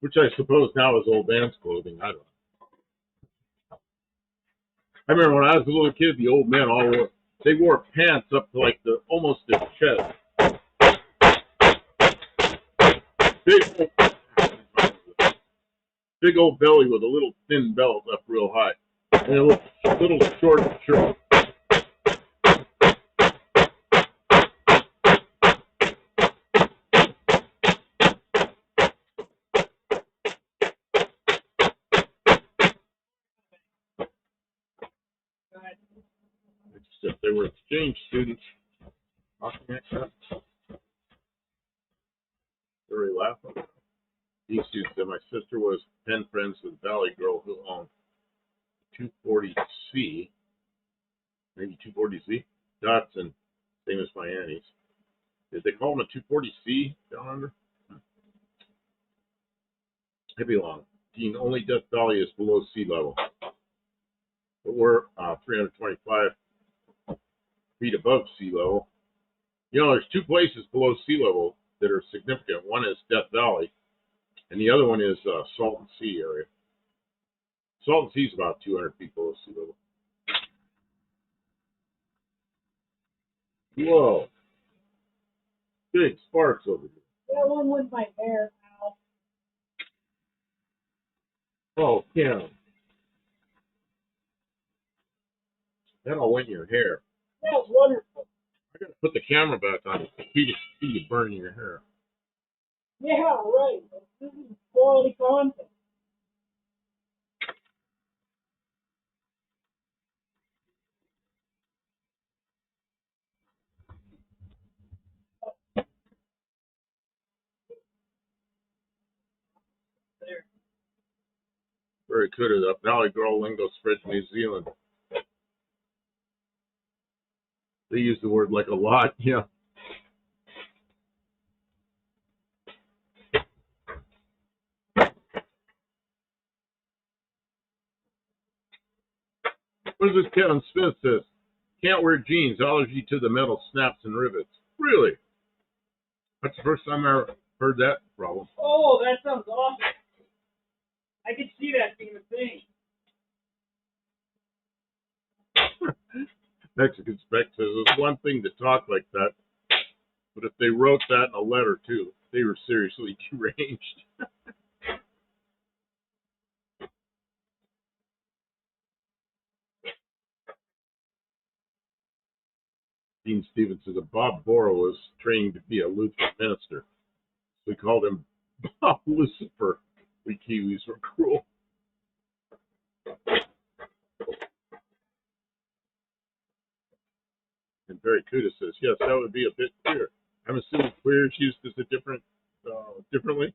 Which I suppose now is old man's clothing. I don't know. I remember when I was a little kid, the old men they wore pants up to like almost their chest. Big old belly with a little thin belt up real high. And a little short shirt. Except they were exchange students. Very laughing. These students said my sister was pen friends with a Valley girl who owned 240C, maybe 240Z, Datsun, same as my Annie's. Did they call them a 240C down under? Hippie Long. Dean, only Death Valley is below sea level. But we're 325 feet above sea level. You know, there's two places below sea level that are significant. One is Death Valley, and the other one is Salton Sea area. Salton Sea is about 200 feet below sea level. Whoa. Big sparks over here. That one with my hair out. Oh, Kim. That all went in your hair. That was wonderful. I gotta put the camera back on. See you burning your hair. Yeah, right. This is quality content. There. Very good. That Valley Girl lingo spread to New Zealand. They use the word like a lot. Yeah. What does this Kevin Smith says? Can't wear jeans. Allergy to the metal snaps and rivets. Really? That's the first time I ever heard that problem. Oh, that sounds awesome. I could see that being a thing. Mexican Spec says it's one thing to talk like that, but if they wrote that in a letter too, they were seriously deranged. Dean Stevens says Bob Borrow was trained to be a Lutheran minister. We called him Bob Lucifer. We Kiwis were cruel. And Barry Kuda says, yes, that would be a bit queer. I'm assuming queer is used as a differently.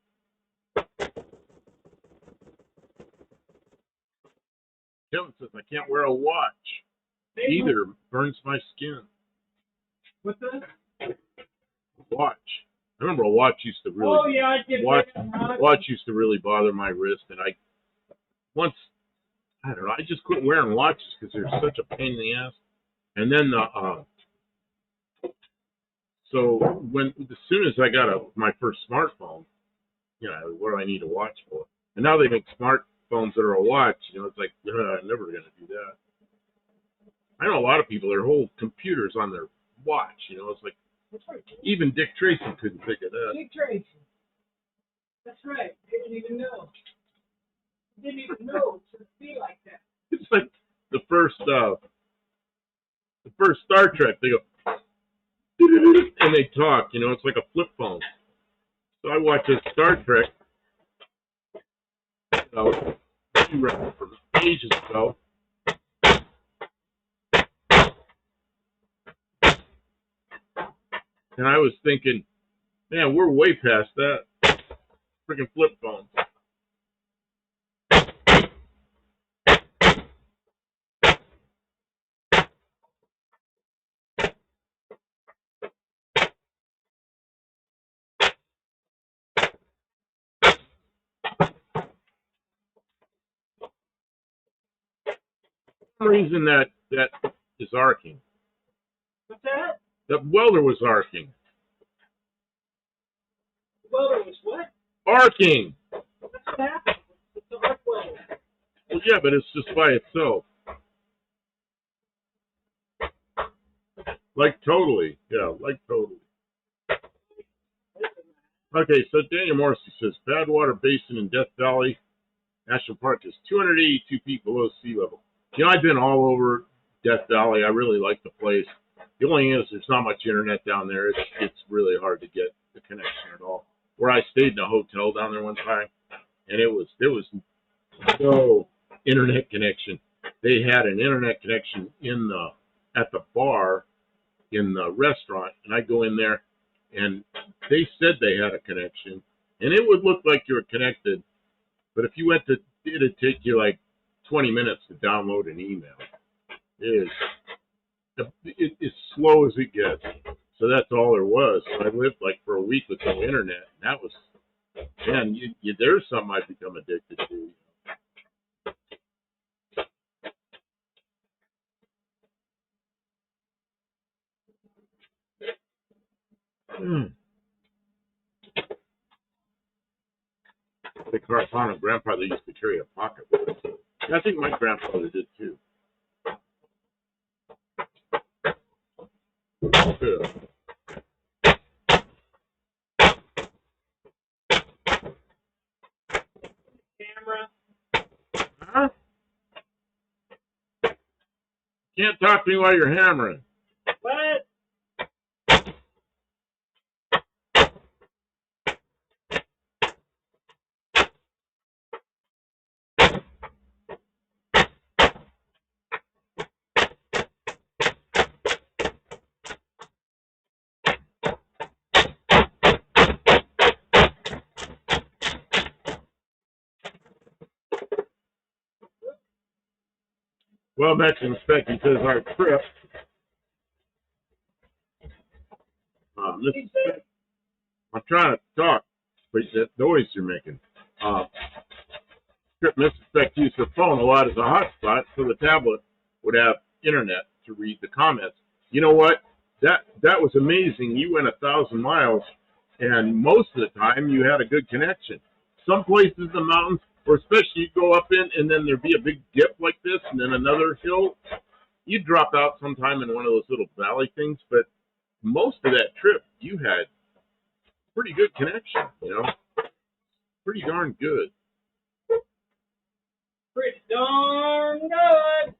Kevin says, I can't wear a watch. Either burns my skin. What's that? Watch. I remember a watch used to really. Oh yeah, I did. Watch used to really bother my wrist, and I don't know. I just quit wearing watches because they're such a pain in the ass. And then so as soon as I got my first smartphone, what do I need a watch for? And now they make smartphones that are a watch. It's like I'm never going to do that. I know a lot of people, their whole computers on their watch. It's like even Dick Tracy couldn't think of that. Dick Tracy. That's right. Didn't even know. Didn't even know it would be like that. It's like the first Star Trek. They go and they talk. It's like a flip phone. So I watched a Star Trek. From ages ago. And I was thinking, man, we're way past that. Freaking flip phones. For some reason that is arcing. What's that? The welder was arcing. The welder was what? Arcing. What's that? It's an arc welder. Well, yeah, but it's just by itself. Like totally. Yeah, like totally. Okay, so Daniel Morrissey says, Badwater Basin in Death Valley National Park is 282 feet below sea level. I've been all over Death Valley. I really like the place. The only thing is there's not much internet down there. It's really hard to get the connection at all. Where I stayed in a hotel down there one time, and there was no internet connection. They had an internet connection at the bar in the restaurant, and I go in there, and they said they had a connection, and it would look like you were connected, but if you it'd take you like 20 minutes to download an email. It's as slow as it gets. So that's all there was. So I lived like for a week with no internet. And that was, man, there's something I've become addicted to. The Carpano grandfather used to carry a pocketbook. I think my grandfather did too. Yeah. Camera. Huh? Can't talk to me while you're hammering. What? Well, Mexican Spec, he says our trip. I'm trying to talk, but that noise you're making. Trip Mr. Spec used the phone a lot as a hotspot, so the tablet would have internet to read the comments. You know what? That was amazing. You went 1,000 miles, and most of the time you had a good connection. Some places in the mountains, or especially you go up in, and then there'd be a big dip like this, and then another hill. You'd drop out sometime in one of those little valley things, but most of that trip you had pretty good connection. Pretty darn good. Pretty darn good.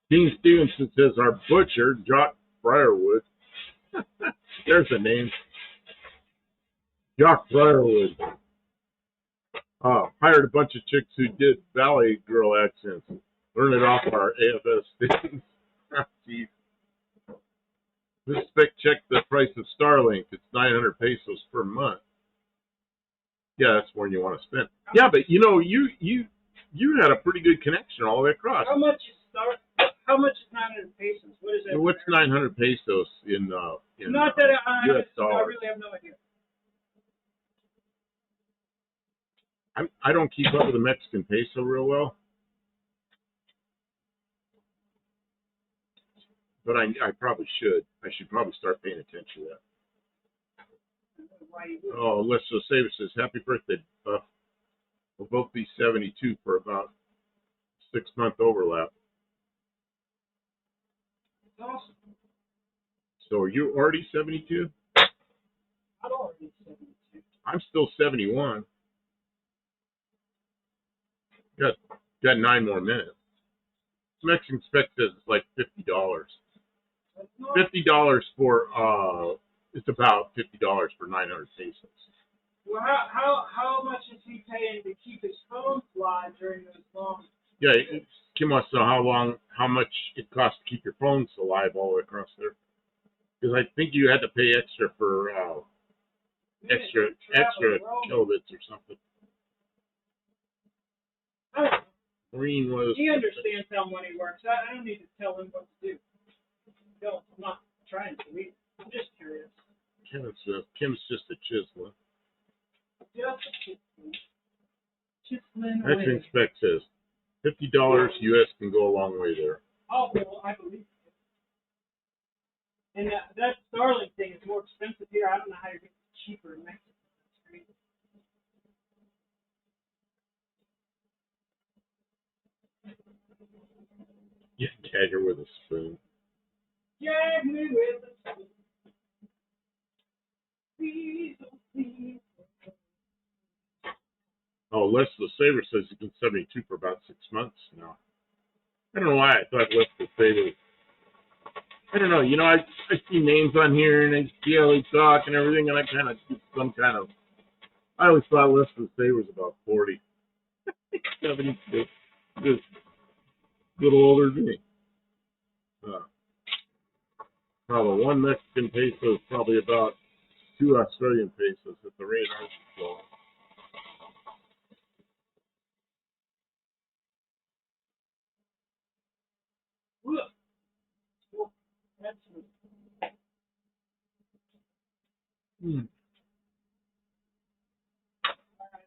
Dean Stevenson says our butcher, Jock Briarwood. There's a name. Jock Briarwood. Hired a bunch of chicks who did Valley girl accents. Learn it off our AFS stations. Jeez. This spec checked the price of Starlink. It's 900 pesos per month. Yeah, that's more than you want to spend. Yeah, but you had a pretty good connection all the way across. How much is 900 pesos? What is that? What's 900 pesos in Not that I really have no idea. I don't keep up with the Mexican peso real well, but I probably should. I should probably start paying attention to that. Oh, let's just say it says happy birthday, Buff. We'll both be 72 for about 6-month overlap. Awesome. So are you already 72? I'm already 72. I'm still 71. Got 9 more minutes. Mexican spec says it's like $50. $50 for it's about $50 for 900 pesos. Well, how much is he paying to keep his phone fly during those long? Yeah, Kim wants to know how much it costs to keep your phones alive all the way across there. Because I think you had to pay extra for extra kilobits or something. Green was. He understands how money works. I don't need to tell him what to do. No, I'm not trying to read. I'm just curious. Kim's just a chiseler. Mexican spec says $50 US can go a long way there. Oh, well, I believe it. And that Starlink thing is more expensive here. I don't know how you get it cheaper in Mexico. That's crazy. Yeah, gag her with a spoon. Jag me with a spoon. Please, oh, please. Oh, Les the Saver says he's been 72 for about 6 months now. I don't know why I thought Les the Saver. I don't know. I see names on here and I see how they talk and everything, and I kind of do some kind of. I always thought Les the Saver was about 40. 72. Just a little older than me. Probably one Mexican peso is probably about 2 Australian pesos at the rate ours is going.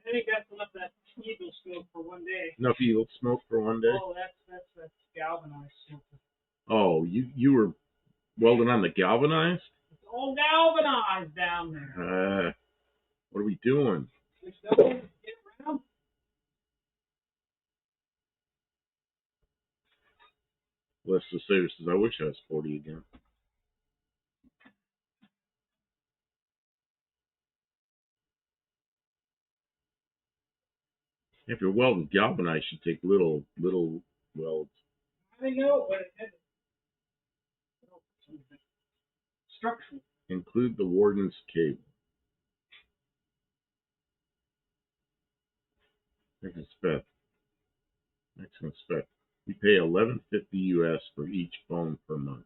I think that's enough of that eagle smoke for one day. Enough eagle smoke for one day? Oh, that's galvanized something. Oh, you were welding on the galvanized? It's all galvanized down there. What are we doing? There's no way to get around. Les the Saver says, I wish I was 40 again. If you're welding galvanized, you take little welds. I know, but it had structural. Include the warden's cable. Mexican spec. We pay $11.50 US for each phone per month.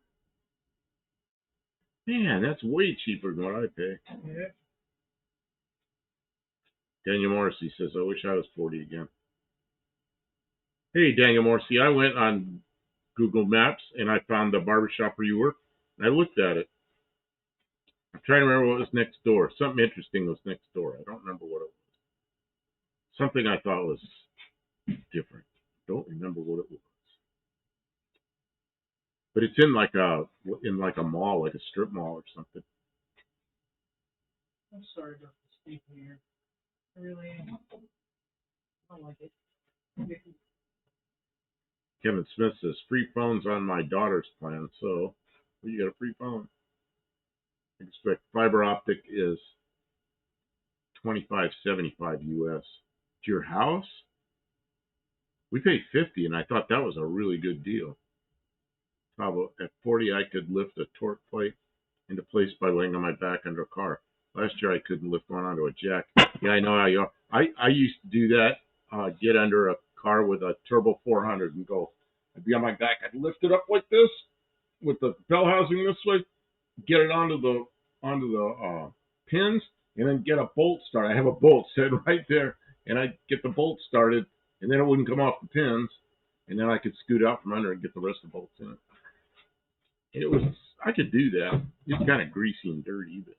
Man, that's way cheaper than what I pay. Yeah. Daniel Morrissey says, I wish I was 40 again. Hey, Daniel Morrissey, I went on Google Maps and I found the barbershop where you work, and I looked at it. I'm trying to remember what was next door. Something interesting was next door. I don't remember what it was. something I thought was different. Don't remember what it was. But it's in like a mall, like a strip mall or something. I'm sorry about this thing here. I really am. I don't like it. Kevin Smith says free phones on my daughter's plan. So well, you got a free phone. Expect fiber optic is $25.75 US. To your house? We paid $50, and I thought that was a really good deal. At 40, I could lift a torque plate into place by laying on my back under a car. Last year, I couldn't lift one onto a jack. Yeah, I know how you are. I used to do that. Get under a car with a Turbo 400 and go. I'd be on my back. I'd lift it up like this with the bell housing this way. Get it onto the pins, and then get a bolt start. I have a bolt set right there, and I'd get the bolt started, and then it wouldn't come off the pins, and then I could scoot out from under and get the rest of the bolts in. I could do that. It's kind of greasy and dirty, but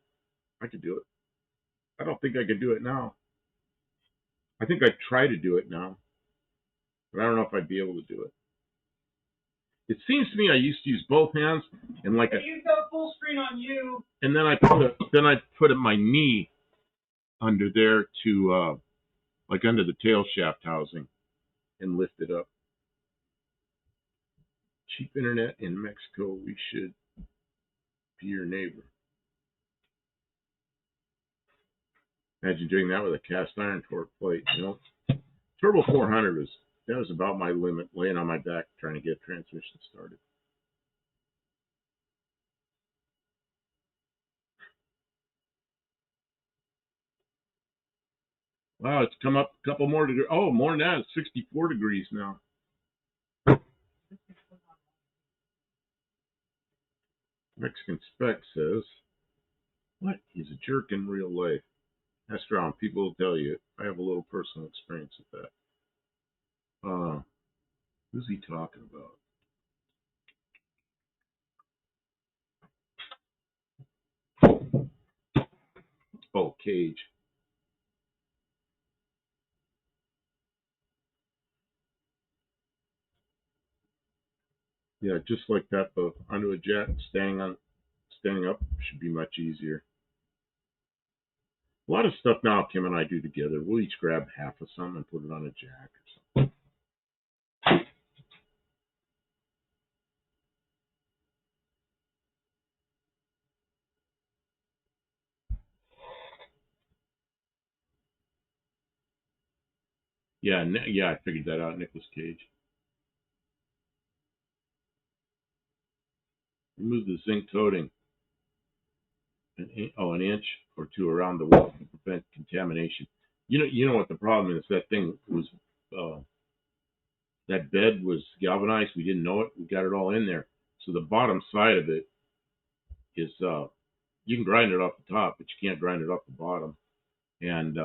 I could do it. I don't think I could do it now. I think I'd try to do it now, but I don't know if I'd be able to do it. It seems to me I used to use both hands and like you've got full screen on you. And then I put my knee under there to like under the tail shaft housing and lift it up. Cheap internet in Mexico. We should be your neighbor. Imagine doing that with a cast iron torque plate. You know, Turbo 400 was about my limit, laying on my back trying to get transmission started. Wow, it's come up a couple more degrees. Oh, more than that. It's 64 degrees now. Mexican Spec says, what is a jerk in real life? That's strong. People will tell you. I have a little personal experience with that. Who's he talking about? Oh, Cage. Yeah, just like that, but onto a jack, standing up should be much easier. A lot of stuff now Kim and I do together. We'll each grab half of some and put it on a jack or something. Yeah, I figured that out, Nicolas Cage. Remove the zinc coating an inch or two around the wall to prevent contamination. You know what the problem is? That thing was, that bed was galvanized. We didn't know it. We got it all in there. So the bottom side of it is, you can grind it off the top, but you can't grind it off the bottom. And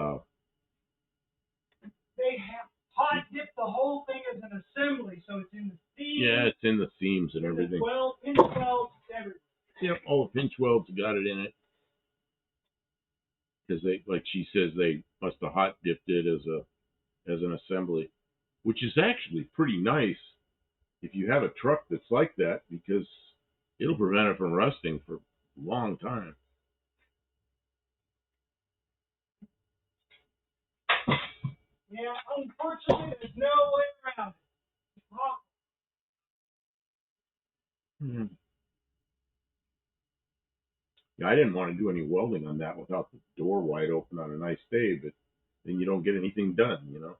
they have hot dipped the whole thing as an assembly, so it's in the seams. Yeah, it's in the seams and everything. Pinch welds, everything. Yep, all the pinch welds got it in it. Because they, like she says, they must have hot dipped it as an assembly, which is actually pretty nice if you have a truck that's like that, because it'll prevent it from rusting for a long time. Yeah, unfortunately, there's no way around it. Mm-hmm. Yeah, I didn't want to do any welding on that without the door wide open on a nice day, but then you don't get anything done, you know.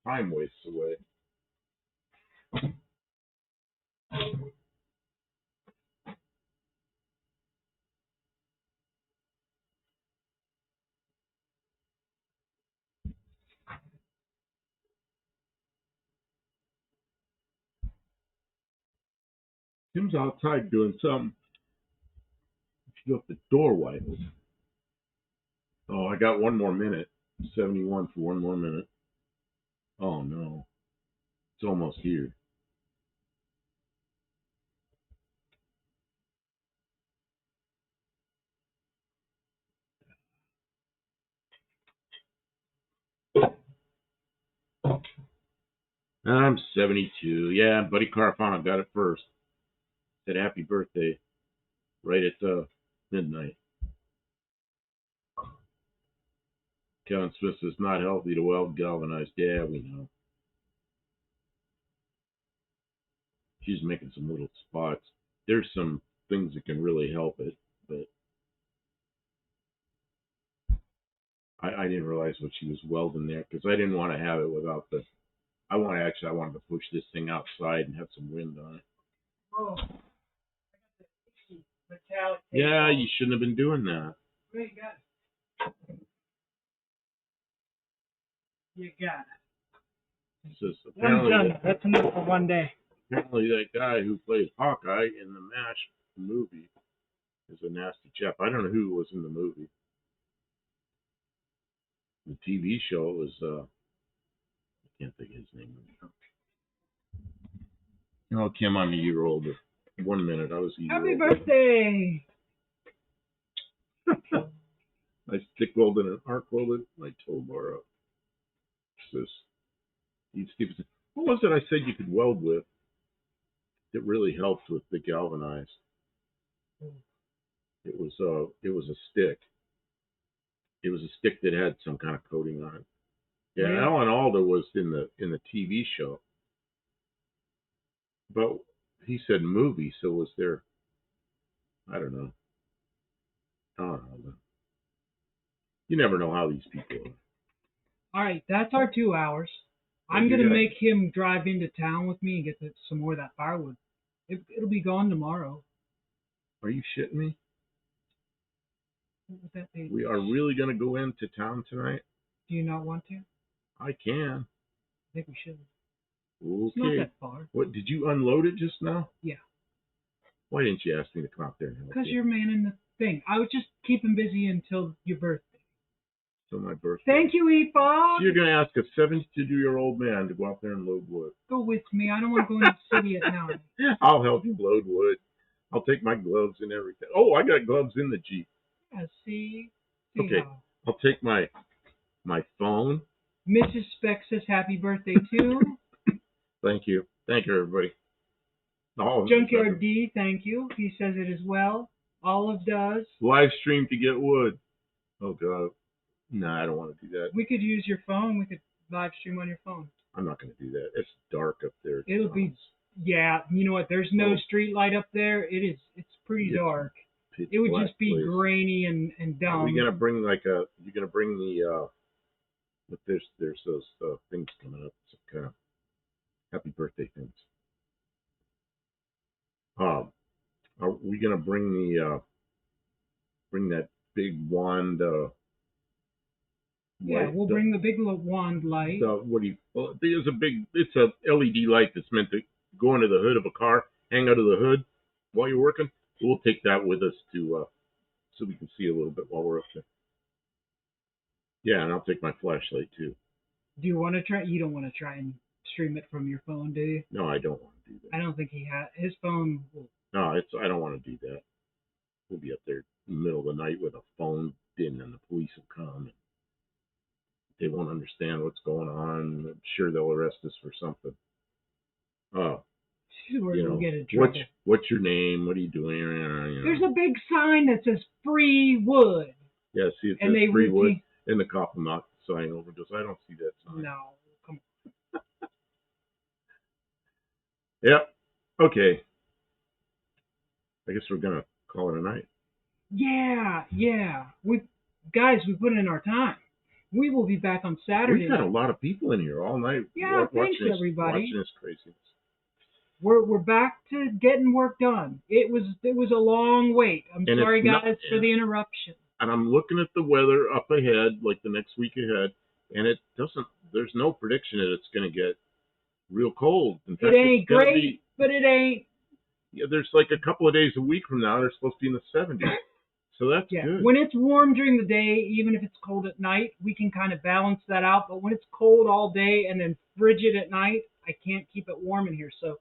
Time wastes away. Tim's outside doing something. You got the door wide open. Oh, I got one more minute. 71 for one more minute. Oh no. It's almost here. I'm 72. Yeah, Buddy Carfano got it first. Said happy birthday right at midnight. Kevin Smith is not healthy to weld galvanized. Yeah, we know. She's making some little spots. There's some things that can really help it, but I didn't realize what she was welding there because I didn't want to have it without the. I wanted to push this thing outside and have some wind on it. Oh, metallic tape. Yeah, you shouldn't have been doing that. You got it. You got it. It's just One's done. That's enough for one day. Apparently, that guy who played Hawkeye in the MASH movie is a nasty chap. I don't know who was in the movie. The TV show was, I can't think of his name. Oh, Kim, I'm a year older. 1 minute, I was a year Happy older. birthday! I stick welded and arc welded my tow bar up. This, Steve, what was it I said you could weld with? It really helped with the galvanized. It was a stick. It was a stick that had some kind of coating on it. Yeah, Alan Alda was in the TV show, but he said movie. So was there? I don't know. You never know how these people are. All right, that's our 2 hours. I'm gonna make him drive into town with me and get some more of that firewood. It'll be gone tomorrow. Are you shitting me? What would that be? We are really gonna go into town tonight? Do you not want to? I can. I think we should. Okay. It's not that far. What, did you unload it just now? Yeah. Why didn't you ask me to come out there and help you? Because you're manning the thing. I was just keeping busy until your birthday. So my birthday. Thank you, E-Fog. So you're going to ask a 72-year-old man to go out there and load wood. Go with me. I don't want to go into the city at night. I'll help you load wood. I'll take my gloves and everything. Oh, I got gloves in the Jeep. Yeah, see okay. How. I'll take my phone. Mrs. Speck says happy birthday too. Thank you. Thank you, everybody. Junkyard D, thank you. He says it as well. Olive does. Live stream to get wood. Oh, God. No, I don't want to do that. We could use your phone. We could live stream on your phone. I'm not going to do that. It's dark up there. It'll be, yeah. You know what? There's no street light up there. It's pretty dark. It would just be grainy and dumb. Are you going to bring you're going to bring the, but there's those things coming up. Some kind of happy birthday things. Are we going to bring bring that big wand, yeah, we'll bring the big wand light. It's a LED light that's meant to go into the hood of a car, hang out of the hood while you're working. So we'll take that with us to, so we can see a little bit while we're up there. Yeah, and I'll take my flashlight too. Do you want to try? You don't want to try and stream it from your phone, do you? No, I don't want to do that. I don't think he has his phone. No, I don't want to do that. We'll be up there in the middle of the night with a phone in, and the police will come. They won't understand what's going on. I'm sure they'll arrest us for something. We'll get in trouble. What's your name? What are you doing? There's a big sign that says free wood. Yeah, see, it says free wood, and the cop will knock the sign over. Just, I don't see that sign. No, come on. Yep. Okay. I guess we're gonna call it a night. Yeah. We put in our time. We will be back on Saturday. We've had a lot of people in here all night. Yeah, thanks everybody. Watching this craziness. We're back to getting work done. It was a long wait. I'm sorry, guys, for the interruption. And I'm looking at the weather up ahead, like the next week ahead, and it doesn't. There's no prediction that it's going to get real cold. In fact, it ain't great, but it ain't. Yeah, there's like a couple of days a week from now, they're supposed to be in the 70s. So that's good. When it's warm during the day, even if it's cold at night, we can kind of balance that out. But when it's cold all day and then frigid at night, I can't keep it warm in here. So,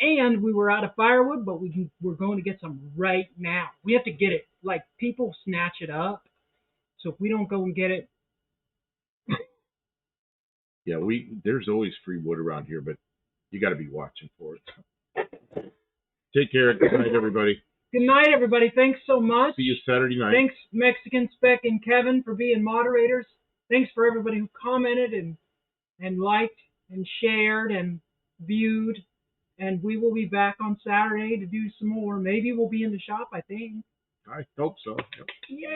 and we were out of firewood, but we're going to get some right now. We have to get it. Like, people snatch it up. So if we don't go and get it. Yeah, there's always free wood around here, but you got to be watching for it. Take care. Good night, everybody. Good night, everybody. Thanks so much. See you Saturday night. Thanks, Mexican Spec and Kevin, for being moderators. Thanks for everybody who commented and liked and shared and viewed. And we will be back on Saturday to do some more. Maybe we'll be in the shop, I think. I hope so. Yep. Yay!